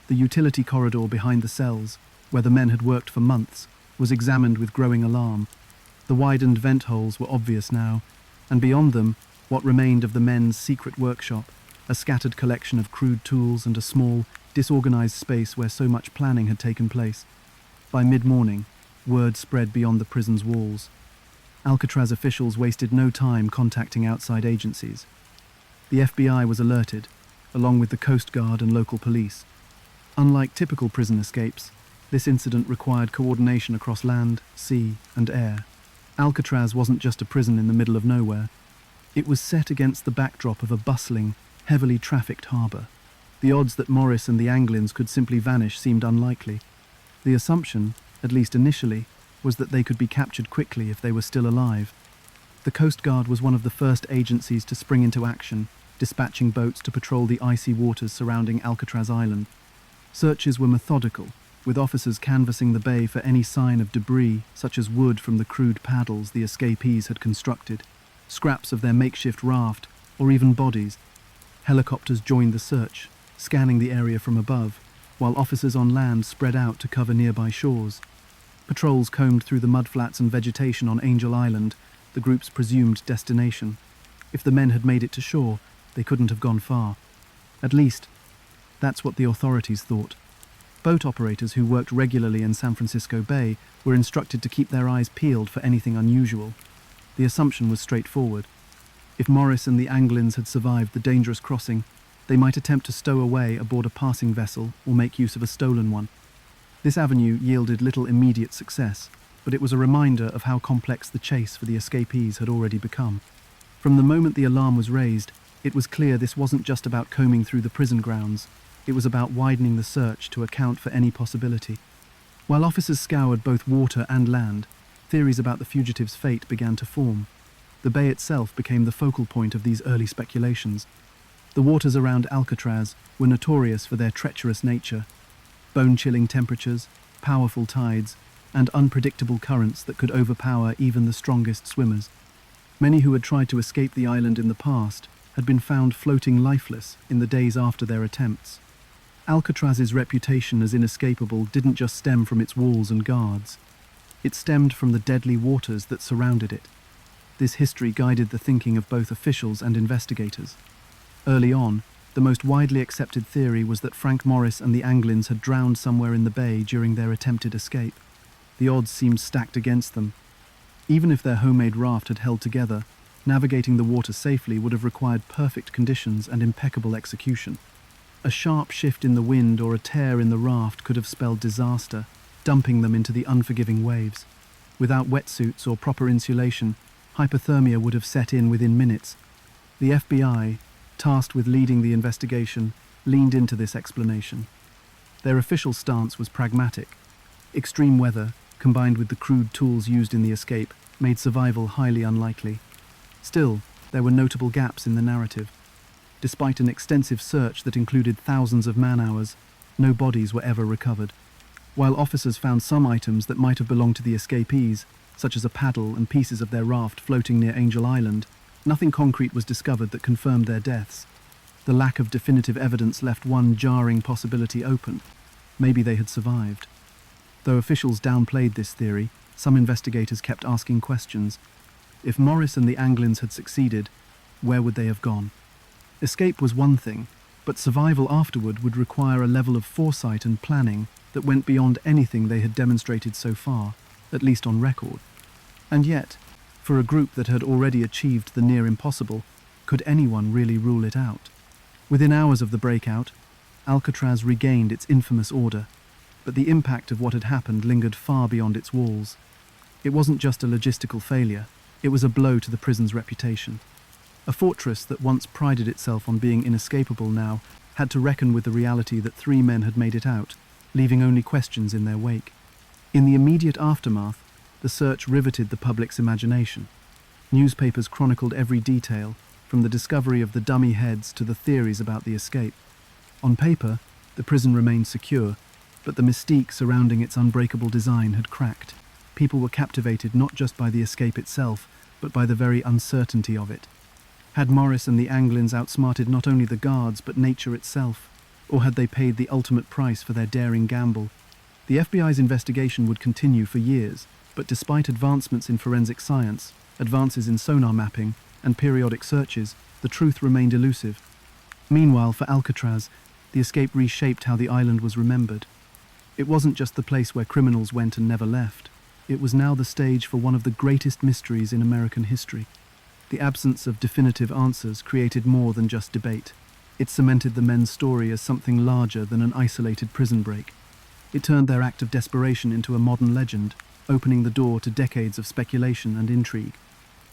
The utility corridor behind the cells, where the men had worked for months, was examined with growing alarm. The widened vent holes were obvious now, and beyond them, what remained of the men's secret workshop, a scattered collection of crude tools and a small, disorganized space where so much planning had taken place. By mid-morning, word spread beyond the prison's walls. Alcatraz officials wasted no time contacting outside agencies. The FBI was alerted, along with the Coast Guard and local police. Unlike typical prison escapes, this incident required coordination across land, sea, and air. Alcatraz wasn't just a prison in the middle of nowhere. It was set against the backdrop of a bustling, heavily trafficked harbour. The odds that Morris and the Anglins could simply vanish seemed unlikely. The assumption, at least initially, was that they could be captured quickly if they were still alive. The Coast Guard was one of the first agencies to spring into action, dispatching boats to patrol the icy waters surrounding Alcatraz Island. Searches were methodical, with officers canvassing the bay for any sign of debris, such as wood from the crude paddles the escapees had constructed, scraps of their makeshift raft, or even bodies. Helicopters joined the search, scanning the area from above, while officers on land spread out to cover nearby shores. Patrols combed through the mudflats and vegetation on Angel Island, the group's presumed destination. If the men had made it to shore, they couldn't have gone far. At least, that's what the authorities thought. Boat operators who worked regularly in San Francisco Bay were instructed to keep their eyes peeled for anything unusual. The assumption was straightforward. If Morris and the Anglins had survived the dangerous crossing, they might attempt to stow away aboard a passing vessel or make use of a stolen one. This avenue yielded little immediate success, but it was a reminder of how complex the chase for the escapees had already become. From the moment the alarm was raised, it was clear this wasn't just about combing through the prison grounds. It was about widening the search to account for any possibility. While officers scoured both water and land, theories about the fugitives' fate began to form. The bay itself became the focal point of these early speculations. The waters around Alcatraz were notorious for their treacherous nature: bone-chilling temperatures, powerful tides, and unpredictable currents that could overpower even the strongest swimmers. Many who had tried to escape the island in the past had been found floating lifeless in the days after their attempts. Alcatraz's reputation as inescapable didn't just stem from its walls and guards. It stemmed from the deadly waters that surrounded it. This history guided the thinking of both officials and investigators. Early on, the most widely accepted theory was that Frank Morris and the Anglins had drowned somewhere in the bay during their attempted escape. The odds seemed stacked against them. Even if their homemade raft had held together, navigating the water safely would have required perfect conditions and impeccable execution. A sharp shift in the wind or a tear in the raft could have spelled disaster, dumping them into the unforgiving waves. Without wetsuits or proper insulation, hypothermia would have set in within minutes. The FBI, tasked with leading the investigation, leaned into this explanation. Their official stance was pragmatic. Extreme weather, combined with the crude tools used in the escape, made survival highly unlikely. Still, there were notable gaps in the narrative. Despite an extensive search that included thousands of man-hours, no bodies were ever recovered. While officers found some items that might have belonged to the escapees, such as a paddle and pieces of their raft floating near Angel Island, Nothing concrete was discovered that confirmed their deaths. The lack of definitive evidence left one jarring possibility open. Maybe they had survived. Though officials downplayed this theory, some investigators kept asking questions. If Morris and the Anglins had succeeded, where would they have gone? Escape was one thing, but survival afterward would require a level of foresight and planning that went beyond anything they had demonstrated so far, at least on record. And yet, for a group that had already achieved the near impossible, could anyone really rule it out? Within hours of the breakout, Alcatraz regained its infamous order, but the impact of what had happened lingered far beyond its walls. It wasn't just a logistical failure, it was a blow to the prison's reputation. A fortress that once prided itself on being inescapable now had to reckon with the reality that 3 men had made it out, leaving only questions in their wake. In the immediate aftermath, the search riveted the public's imagination. Newspapers chronicled every detail, from the discovery of the dummy heads to the theories about the escape. On paper, the prison remained secure, but the mystique surrounding its unbreakable design had cracked. People were captivated not just by the escape itself, but by the very uncertainty of it. Had Morris and the Anglins outsmarted not only the guards but nature itself, or had they paid the ultimate price for their daring gamble? The FBI's investigation would continue for years, but despite advancements in forensic science, advances in sonar mapping, and periodic searches, the truth remained elusive. Meanwhile, for Alcatraz, the escape reshaped how the island was remembered. It wasn't just the place where criminals went and never left. It was now the stage for one of the greatest mysteries in American history. The absence of definitive answers created more than just debate. It cemented the men's story as something larger than an isolated prison break. It turned their act of desperation into a modern legend, opening the door to decades of speculation and intrigue.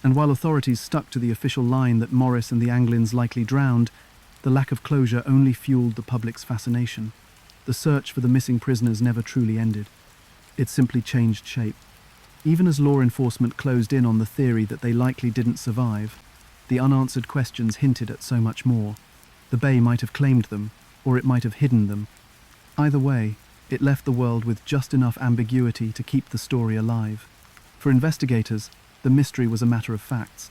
And while authorities stuck to the official line that Morris and the Anglins likely drowned, the lack of closure only fueled the public's fascination. The search for the missing prisoners never truly ended. It simply changed shape. Even as law enforcement closed in on the theory that they likely didn't survive, the unanswered questions hinted at so much more. The bay might have claimed them, or it might have hidden them. Either way, it left the world with just enough ambiguity to keep the story alive. For investigators, the mystery was a matter of facts.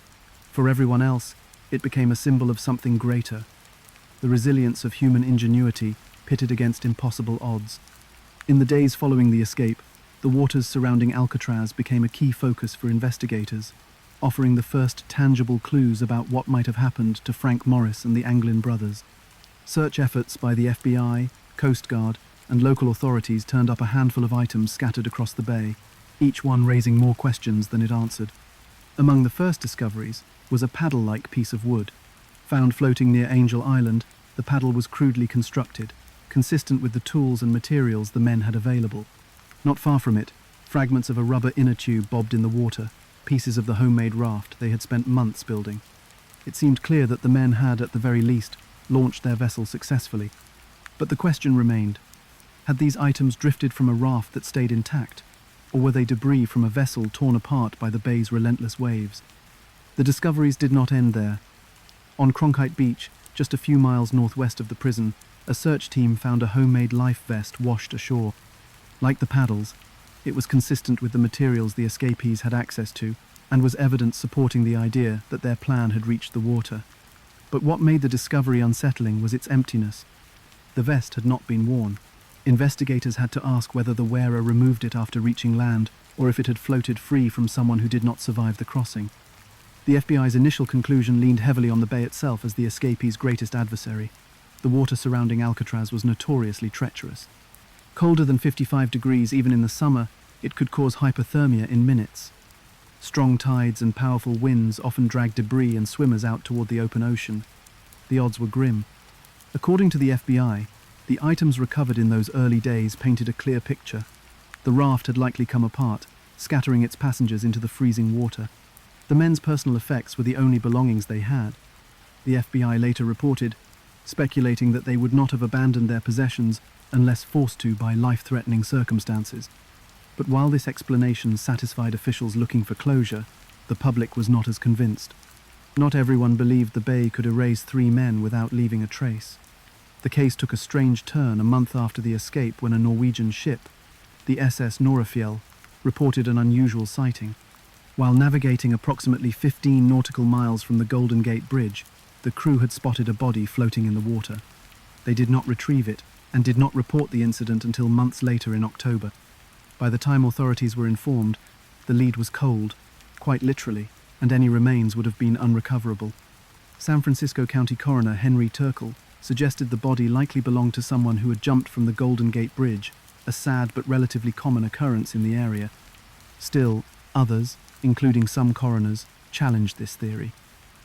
For everyone else, it became a symbol of something greater. The resilience of human ingenuity pitted against impossible odds. In the days following the escape, the waters surrounding Alcatraz became a key focus for investigators, offering the first tangible clues about what might have happened to Frank Morris and the Anglin brothers. Search efforts by the FBI, Coast Guard, and local authorities turned up a handful of items scattered across the bay, each one raising more questions than it answered. Among the first discoveries was a paddle-like piece of wood. Found floating near Angel Island, the paddle was crudely constructed, consistent with the tools and materials the men had available. Not far from it, fragments of a rubber inner tube bobbed in the water, pieces of the homemade raft they had spent months building. It seemed clear that the men had, at the very least, launched their vessel successfully. But the question remained: had these items drifted from a raft that stayed intact, or were they debris from a vessel torn apart by the bay's relentless waves? The discoveries did not end there. On Cronkite Beach, just a few miles northwest of the prison, a search team found a homemade life vest washed ashore. Like the paddles, it was consistent with the materials the escapees had access to, and was evidence supporting the idea that their plan had reached the water. But what made the discovery unsettling was its emptiness. The vest had not been worn. Investigators had to ask whether the wearer removed it after reaching land, or if it had floated free from someone who did not survive the crossing. The FBI's initial conclusion leaned heavily on the bay itself as the escapees' greatest adversary. The water surrounding Alcatraz was notoriously treacherous. Colder than 55 degrees even in the summer, it could cause hypothermia in minutes. Strong tides and powerful winds often dragged debris and swimmers out toward the open ocean. The odds were grim. According to the FBI, the items recovered in those early days painted a clear picture. The raft had likely come apart, scattering its passengers into the freezing water. The men's personal effects were the only belongings they had. The FBI later reported, speculating that they would not have abandoned their possessions unless forced to by life-threatening circumstances. But while this explanation satisfied officials looking for closure, the public was not as convinced. Not everyone believed the bay could erase 3 men without leaving a trace. The case took a strange turn a month after the escape when a Norwegian ship, the SS Norefjell, reported an unusual sighting. While navigating approximately 15 nautical miles from the Golden Gate Bridge, the crew had spotted a body floating in the water. They did not retrieve it and did not report the incident until months later in October. By the time authorities were informed, the lead was cold, quite literally, and any remains would have been unrecoverable. San Francisco County Coroner Henry Turkle suggested the body likely belonged to someone who had jumped from the Golden Gate Bridge, a sad but relatively common occurrence in the area. Still, others, including some coroners, challenged this theory.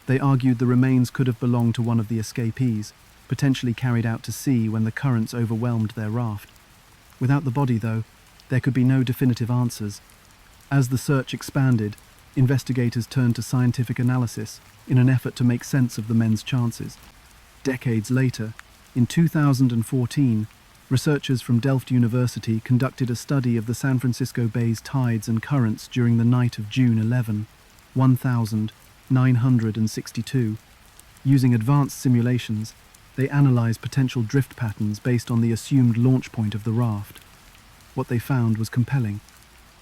They argued the remains could have belonged to one of the escapees, potentially carried out to sea when the currents overwhelmed their raft. Without the body, though, there could be no definitive answers. As the search expanded, investigators turned to scientific analysis in an effort to make sense of the men's chances. Decades later, in 2014, researchers from Delft University conducted a study of the San Francisco Bay's tides and currents during the night of June 11, 1962. Using advanced simulations, they analyzed potential drift patterns based on the assumed launch point of the raft. What they found was compelling.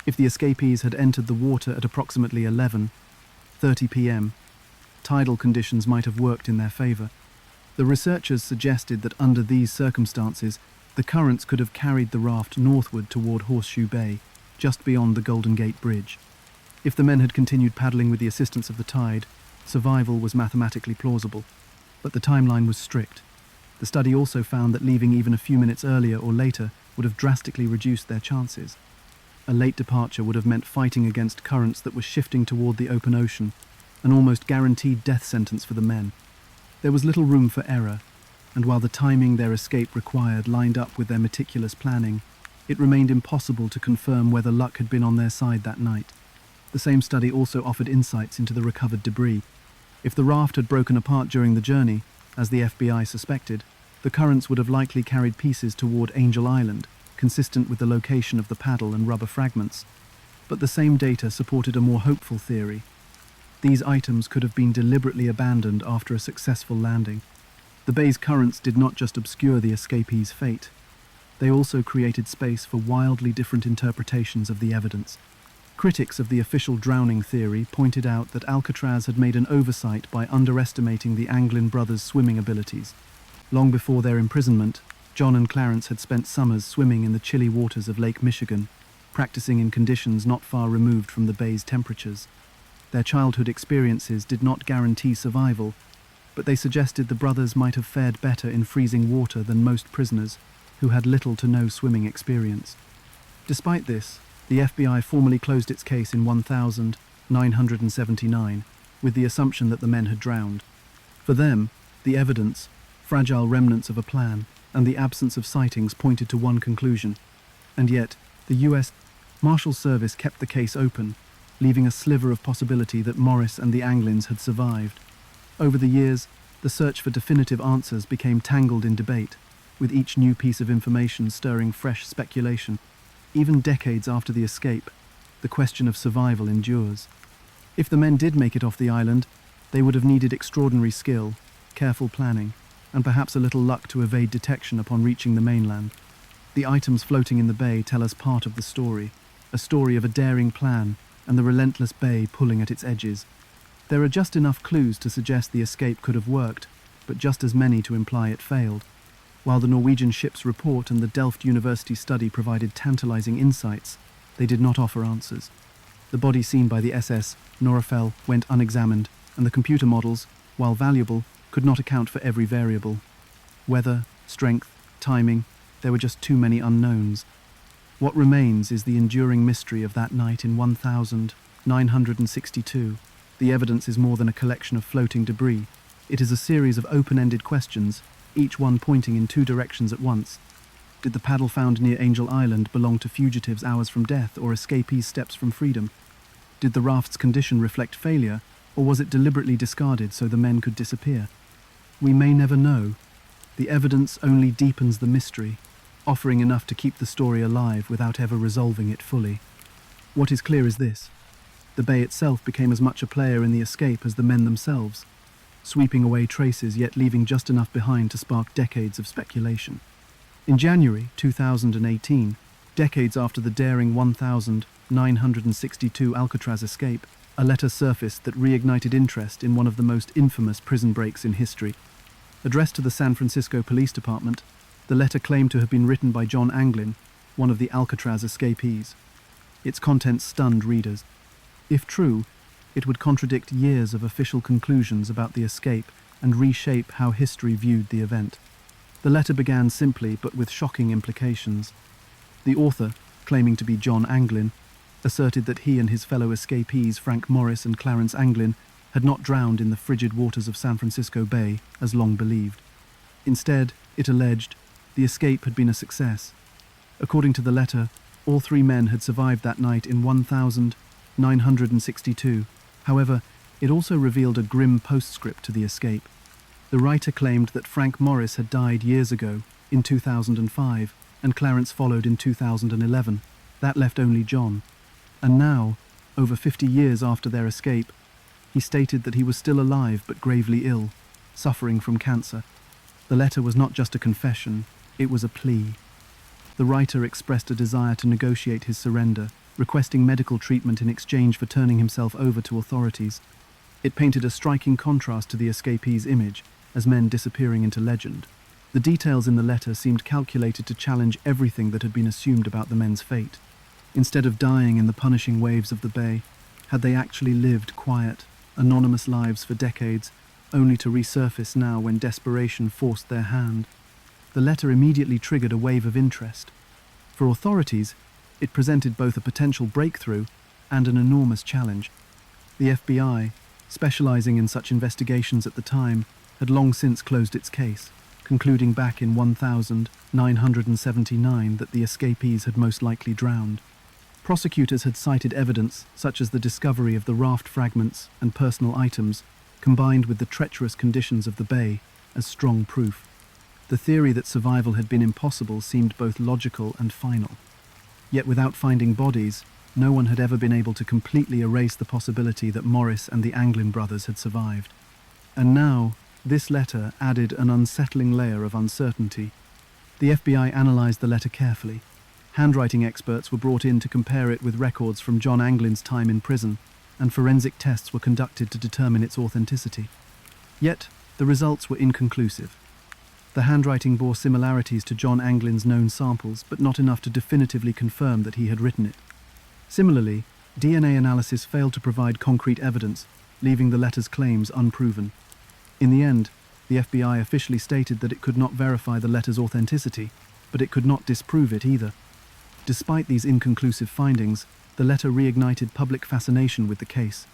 If the escapees had entered the water at approximately 11:30 p.m., tidal conditions might have worked in their favor. The researchers suggested that under these circumstances, the currents could have carried the raft northward toward Horseshoe Bay, just beyond the Golden Gate Bridge. If the men had continued paddling with the assistance of the tide, survival was mathematically plausible. But the timeline was strict. The study also found that leaving even a few minutes earlier or later would have drastically reduced their chances. A late departure would have meant fighting against currents that were shifting toward the open ocean, an almost guaranteed death sentence for the men. There was little room for error, and while the timing their escape required lined up with their meticulous planning, it remained impossible to confirm whether luck had been on their side that night. The same study also offered insights into the recovered debris. If the raft had broken apart during the journey, as the FBI suspected, the currents would have likely carried pieces toward Angel Island, consistent with the location of the paddle and rubber fragments. But the same data supported a more hopeful theory. These items could have been deliberately abandoned after a successful landing. The bay's currents did not just obscure the escapees' fate. They also created space for wildly different interpretations of the evidence. Critics of the official drowning theory pointed out that Alcatraz had made an oversight by underestimating the Anglin brothers' swimming abilities. Long before their imprisonment, John and Clarence had spent summers swimming in the chilly waters of Lake Michigan, practicing in conditions not far removed from the bay's temperatures. Their childhood experiences did not guarantee survival, but they suggested the brothers might have fared better in freezing water than most prisoners, who had little to no swimming experience. Despite this, the FBI formally closed its case in 1979, with the assumption that the men had drowned. For them, the evidence, fragile remnants of a plan, and the absence of sightings pointed to one conclusion. And yet, the U.S. Marshal Service kept the case open, leaving a sliver of possibility that Morris and the Anglins had survived. Over the years, the search for definitive answers became tangled in debate, with each new piece of information stirring fresh speculation. Even decades after the escape, the question of survival endures. If the men did make it off the island, they would have needed extraordinary skill, careful planning, and perhaps a little luck to evade detection upon reaching the mainland. The items floating in the bay tell us part of the story, a story of a daring plan and the relentless bay pulling at its edges. There are just enough clues to suggest the escape could have worked, but just as many to imply it failed. While the Norwegian ship's report and the Delft University study provided tantalizing insights, they did not offer answers. The body seen by the SS Norefell went unexamined, and the computer models, while valuable, could not account for every variable. Weather, strength, timing, there were just too many unknowns. What remains is the enduring mystery of that night in 1962. The evidence is more than a collection of floating debris. It is a series of open-ended questions, each one pointing in two directions at once. Did the paddle found near Angel Island belong to fugitives hours from death or escapees steps from freedom? Did the raft's condition reflect failure, or was it deliberately discarded so the men could disappear? We may never know. The evidence only deepens the mystery, offering enough to keep the story alive without ever resolving it fully. What is clear is this: the bay itself became as much a player in the escape as the men themselves, sweeping away traces yet leaving just enough behind to spark decades of speculation. In January 2018, decades after the daring 1962 Alcatraz escape, a letter surfaced that reignited interest in one of the most infamous prison breaks in history. Addressed to the San Francisco Police Department, the letter claimed to have been written by John Anglin, one of the Alcatraz escapees. Its contents stunned readers. If true, it would contradict years of official conclusions about the escape and reshape how history viewed the event. The letter began simply but with shocking implications. The author, claiming to be John Anglin, asserted that he and his fellow escapees Frank Morris and Clarence Anglin had not drowned in the frigid waters of San Francisco Bay, as long believed. Instead, it alleged, the escape had been a success. According to the letter, all three men had survived that night in 1962. However, it also revealed a grim postscript to the escape. The writer claimed that Frank Morris had died years ago, in 2005, and Clarence followed in 2011. That left only John. And now, over 50 years after their escape, he stated that he was still alive but gravely ill, suffering from cancer. The letter was not just a confession, it was a plea. The writer expressed a desire to negotiate his surrender, requesting medical treatment in exchange for turning himself over to authorities. It painted a striking contrast to the escapees' image, as men disappearing into legend. The details in the letter seemed calculated to challenge everything that had been assumed about the men's fate. Instead of dying in the punishing waves of the bay, had they actually lived quiet, anonymous lives for decades, only to resurface now when desperation forced their hand? The letter immediately triggered a wave of interest. For authorities, it presented both a potential breakthrough and an enormous challenge. The FBI, specializing in such investigations at the time, had long since closed its case, concluding back in 1979 that the escapees had most likely drowned. Prosecutors had cited evidence such as the discovery of the raft fragments and personal items, combined with the treacherous conditions of the bay, as strong proof. The theory that survival had been impossible seemed both logical and final. Yet without finding bodies, no one had ever been able to completely erase the possibility that Morris and the Anglin brothers had survived. And now, this letter added an unsettling layer of uncertainty. The FBI analyzed the letter carefully. Handwriting experts were brought in to compare it with records from John Anglin's time in prison, and forensic tests were conducted to determine its authenticity. Yet, the results were inconclusive. The handwriting bore similarities to John Anglin's known samples, but not enough to definitively confirm that he had written it. Similarly, DNA analysis failed to provide concrete evidence, leaving the letter's claims unproven. In the end, the FBI officially stated that it could not verify the letter's authenticity, but it could not disprove it either. Despite these inconclusive findings, the letter reignited public fascination with the case.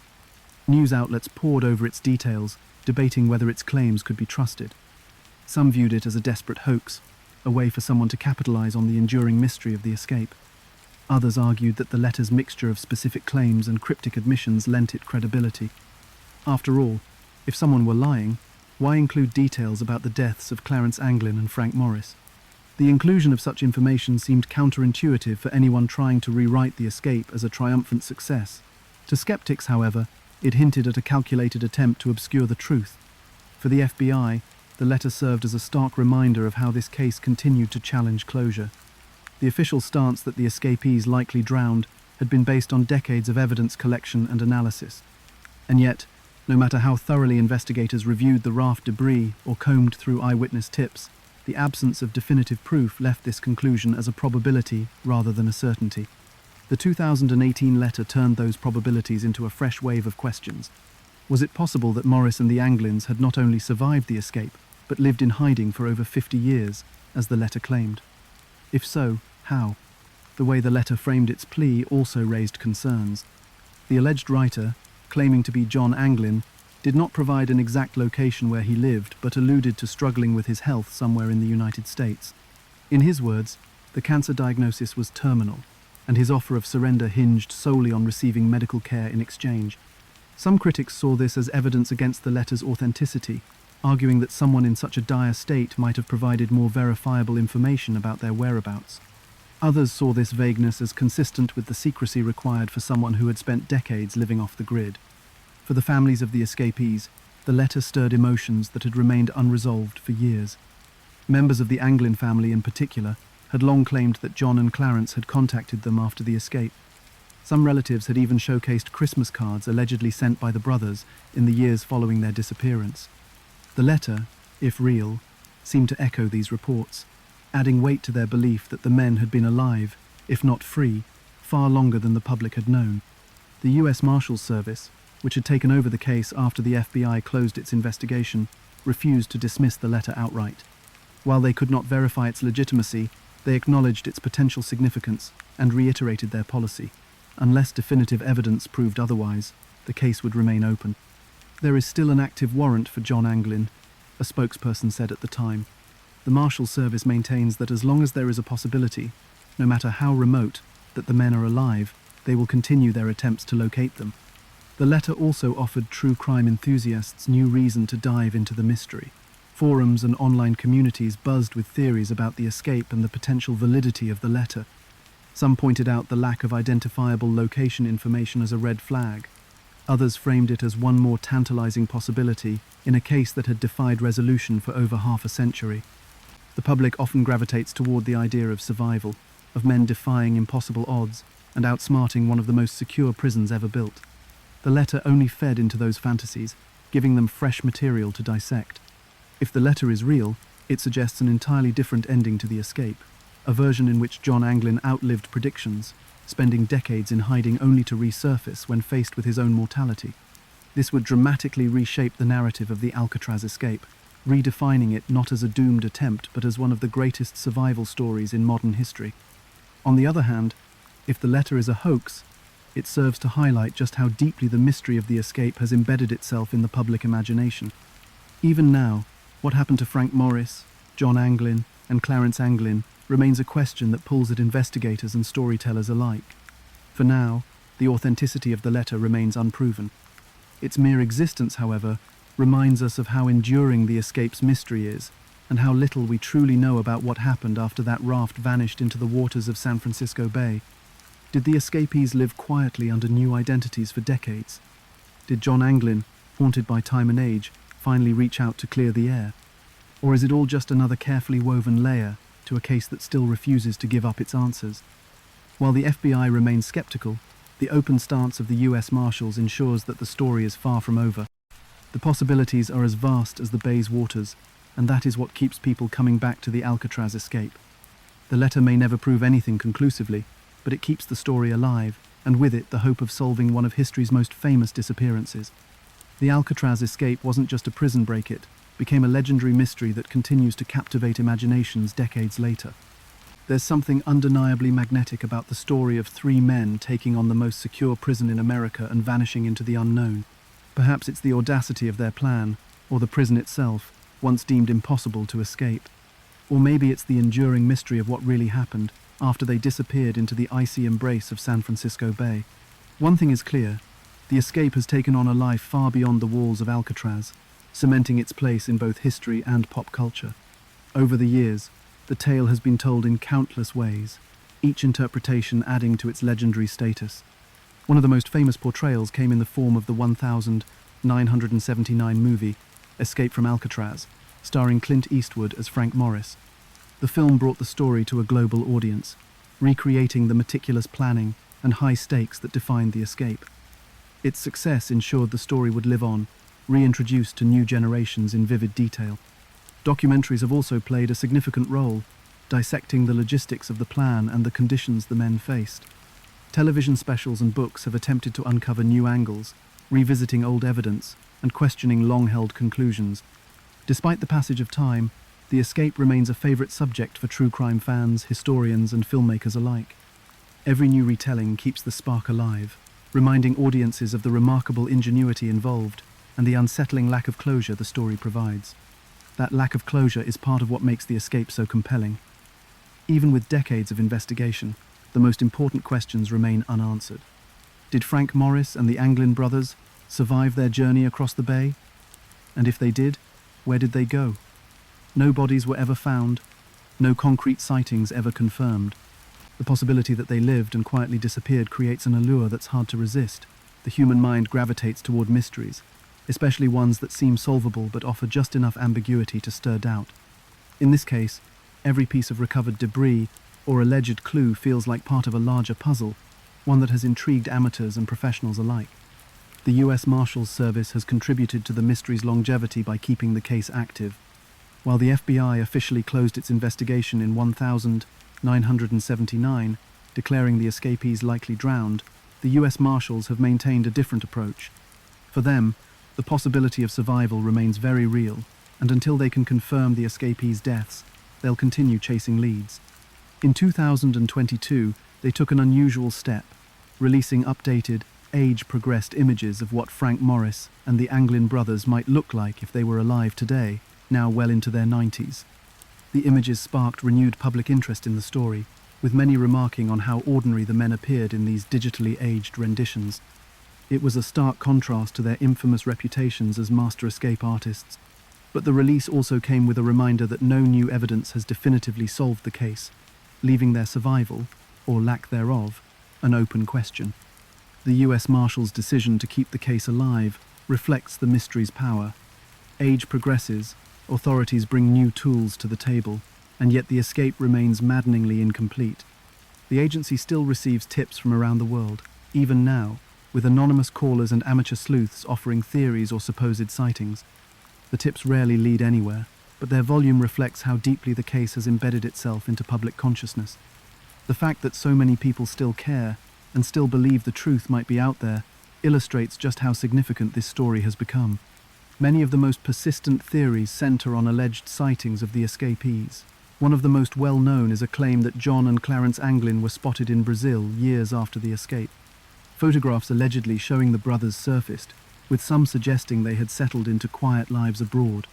News outlets pored over its details, debating whether its claims could be trusted. Some viewed it as a desperate hoax, a way for someone to capitalize on the enduring mystery of the escape. Others argued that the letter's mixture of specific claims and cryptic admissions lent it credibility. After all, if someone were lying, why include details about the deaths of Clarence Anglin and Frank Morris? The inclusion of such information seemed counterintuitive for anyone trying to rewrite the escape as a triumphant success. To skeptics, however, it hinted at a calculated attempt to obscure the truth. For the FBI, the letter served as a stark reminder of how this case continued to challenge closure. The official stance that the escapees likely drowned had been based on decades of evidence collection and analysis. And yet, no matter how thoroughly investigators reviewed the raft debris or combed through eyewitness tips, the absence of definitive proof left this conclusion as a probability rather than a certainty. The 2018 letter turned those probabilities into a fresh wave of questions. Was it possible that Morris and the Anglins had not only survived the escape, but lived in hiding for over 50 years, as the letter claimed? If so, how? The way the letter framed its plea also raised concerns. The alleged writer, claiming to be John Anglin, did not provide an exact location where he lived, but alluded to struggling with his health somewhere in the United States. In his words, the cancer diagnosis was terminal, and his offer of surrender hinged solely on receiving medical care in exchange. Some critics saw this as evidence against the letter's authenticity, arguing that someone in such a dire state might have provided more verifiable information about their whereabouts. Others saw this vagueness as consistent with the secrecy required for someone who had spent decades living off the grid. For the families of the escapees, the letter stirred emotions that had remained unresolved for years. Members of the Anglin family in particular had long claimed that John and Clarence had contacted them after the escape. Some relatives had even showcased Christmas cards allegedly sent by the brothers in the years following their disappearance. The letter, if real, seemed to echo these reports, adding weight to their belief that the men had been alive, if not free, far longer than the public had known. The U.S. Marshals Service, which had taken over the case after the FBI closed its investigation, refused to dismiss the letter outright. While they could not verify its legitimacy, they acknowledged its potential significance and reiterated their policy. Unless definitive evidence proved otherwise, the case would remain open. "There is still an active warrant for John Anglin," a spokesperson said at the time. "The Marshal Service maintains that as long as there is a possibility, no matter how remote, that the men are alive, they will continue their attempts to locate them." The letter also offered true crime enthusiasts new reason to dive into the mystery. Forums and online communities buzzed with theories about the escape and the potential validity of the letter. Some pointed out the lack of identifiable location information as a red flag. Others framed it as one more tantalizing possibility in a case that had defied resolution for over half a century. The public often gravitates toward the idea of survival, of men defying impossible odds and outsmarting one of the most secure prisons ever built. The letter only fed into those fantasies, giving them fresh material to dissect. If the letter is real, it suggests an entirely different ending to the escape, a version in which John Anglin outlived predictions, spending decades in hiding only to resurface when faced with his own mortality. This would dramatically reshape the narrative of the Alcatraz escape, redefining it not as a doomed attempt but as one of the greatest survival stories in modern history. On the other hand, if the letter is a hoax, it serves to highlight just how deeply the mystery of the escape has embedded itself in the public imagination. Even now, what happened to Frank Morris, John Anglin, and Clarence Anglin remains a question that pulls at investigators and storytellers alike. For now, the authenticity of the letter remains unproven. Its mere existence, however, reminds us of how enduring the escape's mystery is, and how little we truly know about what happened after that raft vanished into the waters of San Francisco Bay. Did the escapees live quietly under new identities for decades? Did John Anglin, haunted by time and age, finally reach out to clear the air? Or is it all just another carefully woven layer to a case that still refuses to give up its answers? While the FBI remains skeptical, the open stance of the U.S. Marshals ensures that the story is far from over. The possibilities are as vast as the bay's waters, and that is what keeps people coming back to the Alcatraz escape. The letter may never prove anything conclusively, but it keeps the story alive, and with it the hope of solving one of history's most famous disappearances. The Alcatraz escape wasn't just a prison break, it became a legendary mystery that continues to captivate imaginations decades later. There's something undeniably magnetic about the story of three men taking on the most secure prison in America and vanishing into the unknown. Perhaps it's the audacity of their plan, or the prison itself, once deemed impossible to escape. Or maybe it's the enduring mystery of what really happened after they disappeared into the icy embrace of San Francisco Bay. One thing is clear: the escape has taken on a life far beyond the walls of Alcatraz, cementing its place in both history and pop culture. Over the years, the tale has been told in countless ways, each interpretation adding to its legendary status. One of the most famous portrayals came in the form of the 1979 movie, Escape from Alcatraz, starring Clint Eastwood as Frank Morris. The film brought the story to a global audience, recreating the meticulous planning and high stakes that defined the escape. Its success ensured the story would live on, reintroduced to new generations in vivid detail. Documentaries have also played a significant role, dissecting the logistics of the plan and the conditions the men faced. Television specials and books have attempted to uncover new angles, revisiting old evidence and questioning long-held conclusions. Despite the passage of time, the escape remains a favorite subject for true crime fans, historians, and filmmakers alike. Every new retelling keeps the spark alive, reminding audiences of the remarkable ingenuity involved and the unsettling lack of closure the story provides. That lack of closure is part of what makes the escape so compelling. Even with decades of investigation, the most important questions remain unanswered. Did Frank Morris and the Anglin brothers survive their journey across the bay? And if they did, where did they go? No bodies were ever found, no concrete sightings ever confirmed. The possibility that they lived and quietly disappeared creates an allure that's hard to resist. The human mind gravitates toward mysteries, especially ones that seem solvable but offer just enough ambiguity to stir doubt. In this case, every piece of recovered debris or alleged clue feels like part of a larger puzzle, one that has intrigued amateurs and professionals alike. The U.S. Marshals Service has contributed to the mystery's longevity by keeping the case active. While the FBI officially closed its investigation in 1979, declaring the escapees likely drowned, the U.S. Marshals have maintained a different approach. For them, the possibility of survival remains very real, and until they can confirm the escapees' deaths, they'll continue chasing leads. In 2022, they took an unusual step, releasing updated, age-progressed images of what Frank Morris and the Anglin brothers might look like if they were alive today, now well into their 90s. The images sparked renewed public interest in the story, with many remarking on how ordinary the men appeared in these digitally aged renditions. It was a stark contrast to their infamous reputations as master escape artists, but the release also came with a reminder that no new evidence has definitively solved the case, leaving their survival, or lack thereof, an open question. The U.S. Marshals' decision to keep the case alive reflects the mystery's power. Age progresses, authorities bring new tools to the table, and yet the escape remains maddeningly incomplete. The agency still receives tips from around the world, even now, with anonymous callers and amateur sleuths offering theories or supposed sightings. The tips rarely lead anywhere, but their volume reflects how deeply the case has embedded itself into public consciousness. The fact that so many people still care and still believe the truth might be out there illustrates just how significant this story has become. Many of the most persistent theories center on alleged sightings of the escapees. One of the most well-known is a claim that John and Clarence Anglin were spotted in Brazil years after the escape. Photographs allegedly showing the brothers surfaced, with some suggesting they had settled into quiet lives abroad.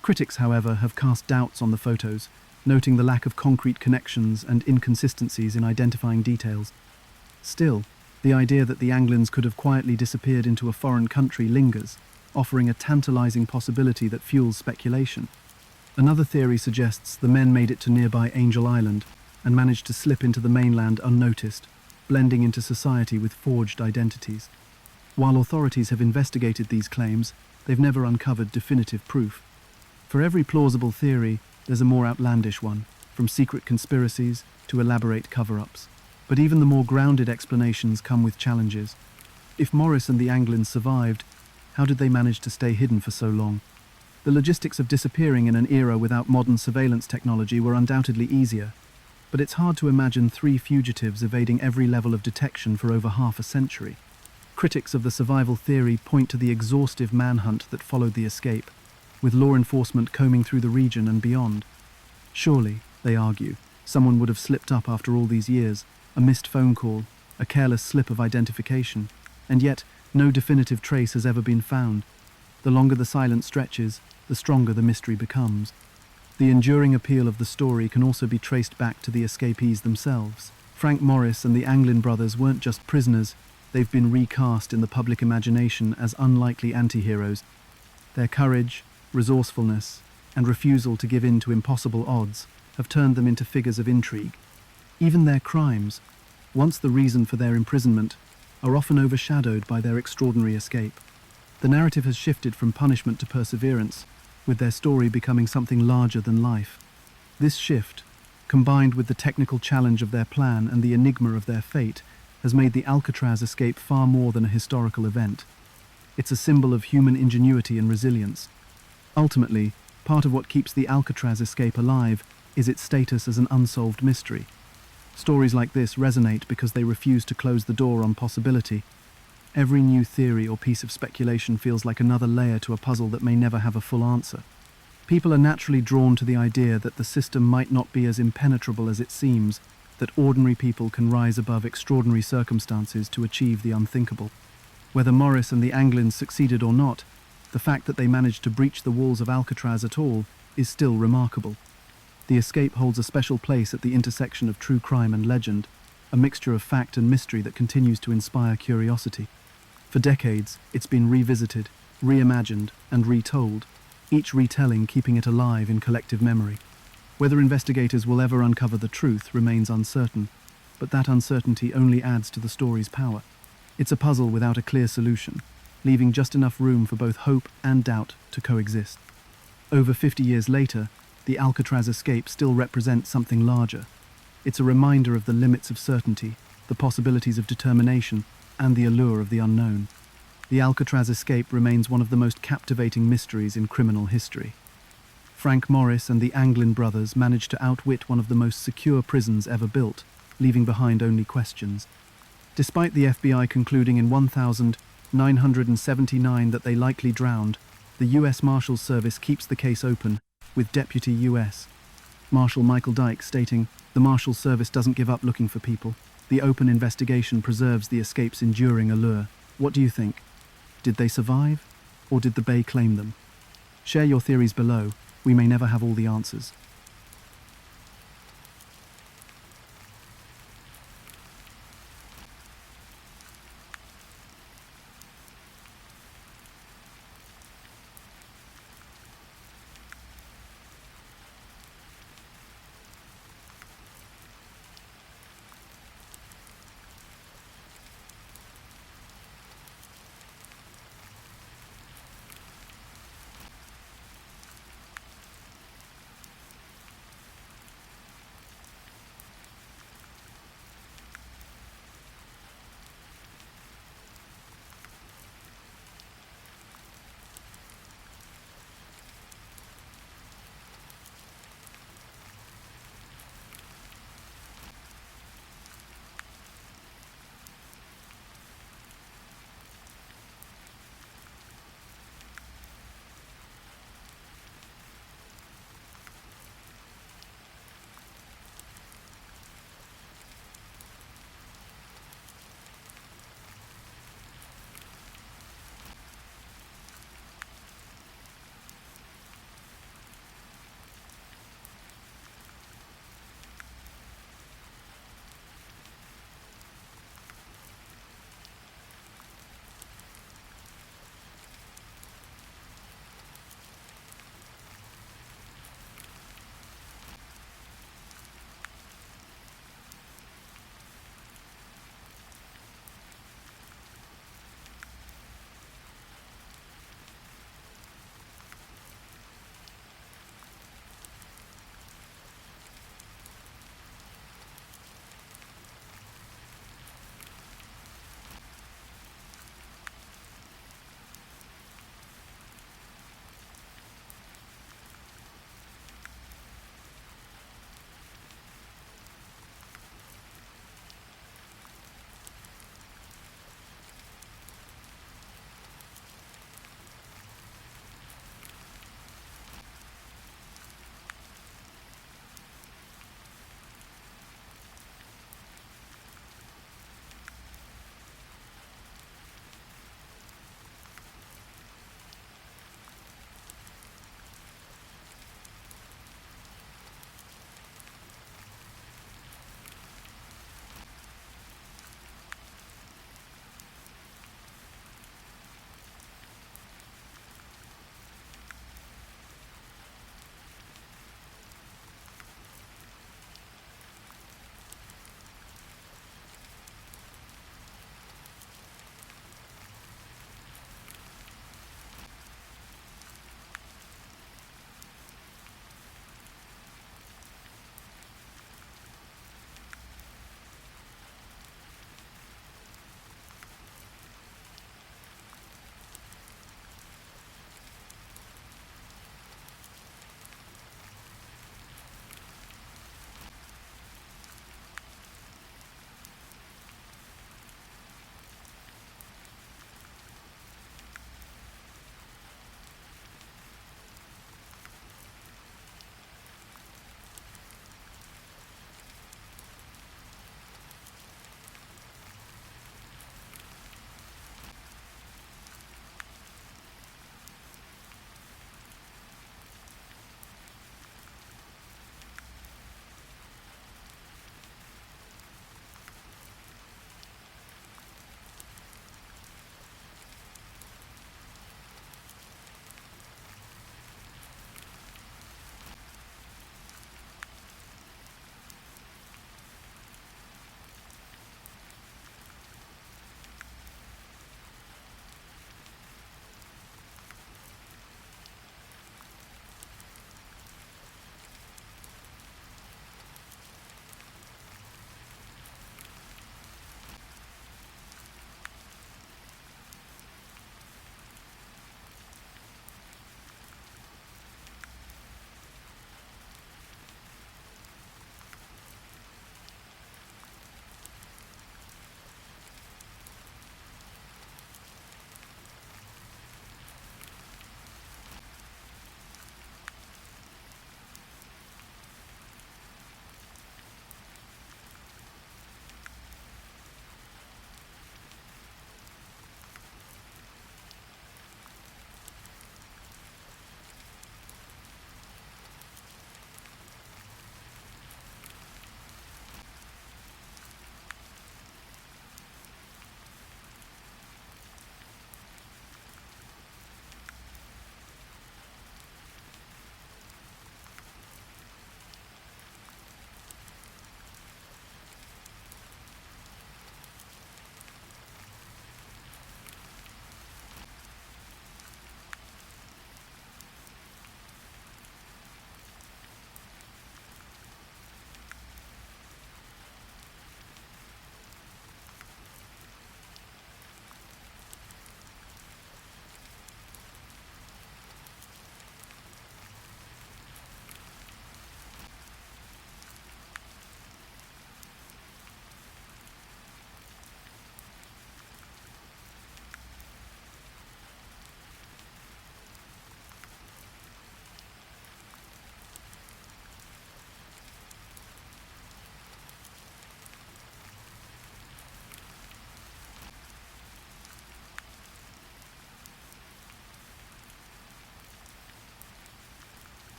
Critics, however, have cast doubts on the photos, noting the lack of concrete connections and inconsistencies in identifying details. Still, the idea that the Anglins could have quietly disappeared into a foreign country lingers, offering a tantalizing possibility that fuels speculation. Another theory suggests the men made it to nearby Angel Island and managed to slip into the mainland unnoticed, blending into society with forged identities. While authorities have investigated these claims, they've never uncovered definitive proof. For every plausible theory, there's a more outlandish one, from secret conspiracies to elaborate cover-ups. But even the more grounded explanations come with challenges. If Morris and the Anglins survived, how did they manage to stay hidden for so long? The logistics of disappearing in an era without modern surveillance technology were undoubtedly easier, but it's hard to imagine three fugitives evading every level of detection for over half a century. Critics of the survival theory point to the exhaustive manhunt that followed the escape, with law enforcement combing through the region and beyond. Surely, they argue, someone would have slipped up after all these years, a missed phone call, a careless slip of identification, and yet no definitive trace has ever been found. The longer the silence stretches, the stronger the mystery becomes. The enduring appeal of the story can also be traced back to the escapees themselves. Frank Morris and the Anglin brothers weren't just prisoners, they've been recast in the public imagination as unlikely anti-heroes. Their courage, resourcefulness, and refusal to give in to impossible odds have turned them into figures of intrigue. Even their crimes, once the reason for their imprisonment, are often overshadowed by their extraordinary escape. The narrative has shifted from punishment to perseverance, with their story becoming something larger than life. This shift, combined with the technical challenge of their plan and the enigma of their fate, has made the Alcatraz escape far more than a historical event. It's a symbol of human ingenuity and resilience. Ultimately, part of what keeps the Alcatraz escape alive is its status as an unsolved mystery. Stories like this resonate because they refuse to close the door on possibility. Every new theory or piece of speculation feels like another layer to a puzzle that may never have a full answer. People are naturally drawn to the idea that the system might not be as impenetrable as it seems, that ordinary people can rise above extraordinary circumstances to achieve the unthinkable. Whether Morris and the Anglins succeeded or not, the fact that they managed to breach the walls of Alcatraz at all is still remarkable. The escape holds a special place at the intersection of true crime and legend, a mixture of fact and mystery that continues to inspire curiosity. For decades, it's been revisited, reimagined, and retold, each retelling keeping it alive in collective memory. Whether investigators will ever uncover the truth remains uncertain, but that uncertainty only adds to the story's power. It's a puzzle without a clear solution, leaving just enough room for both hope and doubt to coexist. Over 50 years later, the Alcatraz escape still represents something larger. It's a reminder of the limits of certainty, the possibilities of determination, and the allure of the unknown. The Alcatraz escape remains one of the most captivating mysteries in criminal history. Frank Morris and the Anglin brothers managed to outwit one of the most secure prisons ever built, leaving behind only questions. Despite the FBI concluding in 1979 that they likely drowned, the U.S. Marshals Service keeps the case open, with Deputy U.S. Marshal Michael Dyke stating, "The Marshals Service doesn't give up looking for people. The open investigation preserves the escape's enduring allure." What do you think? Did they survive, or did the Bay claim them? Share your theories below. We may never have all the answers.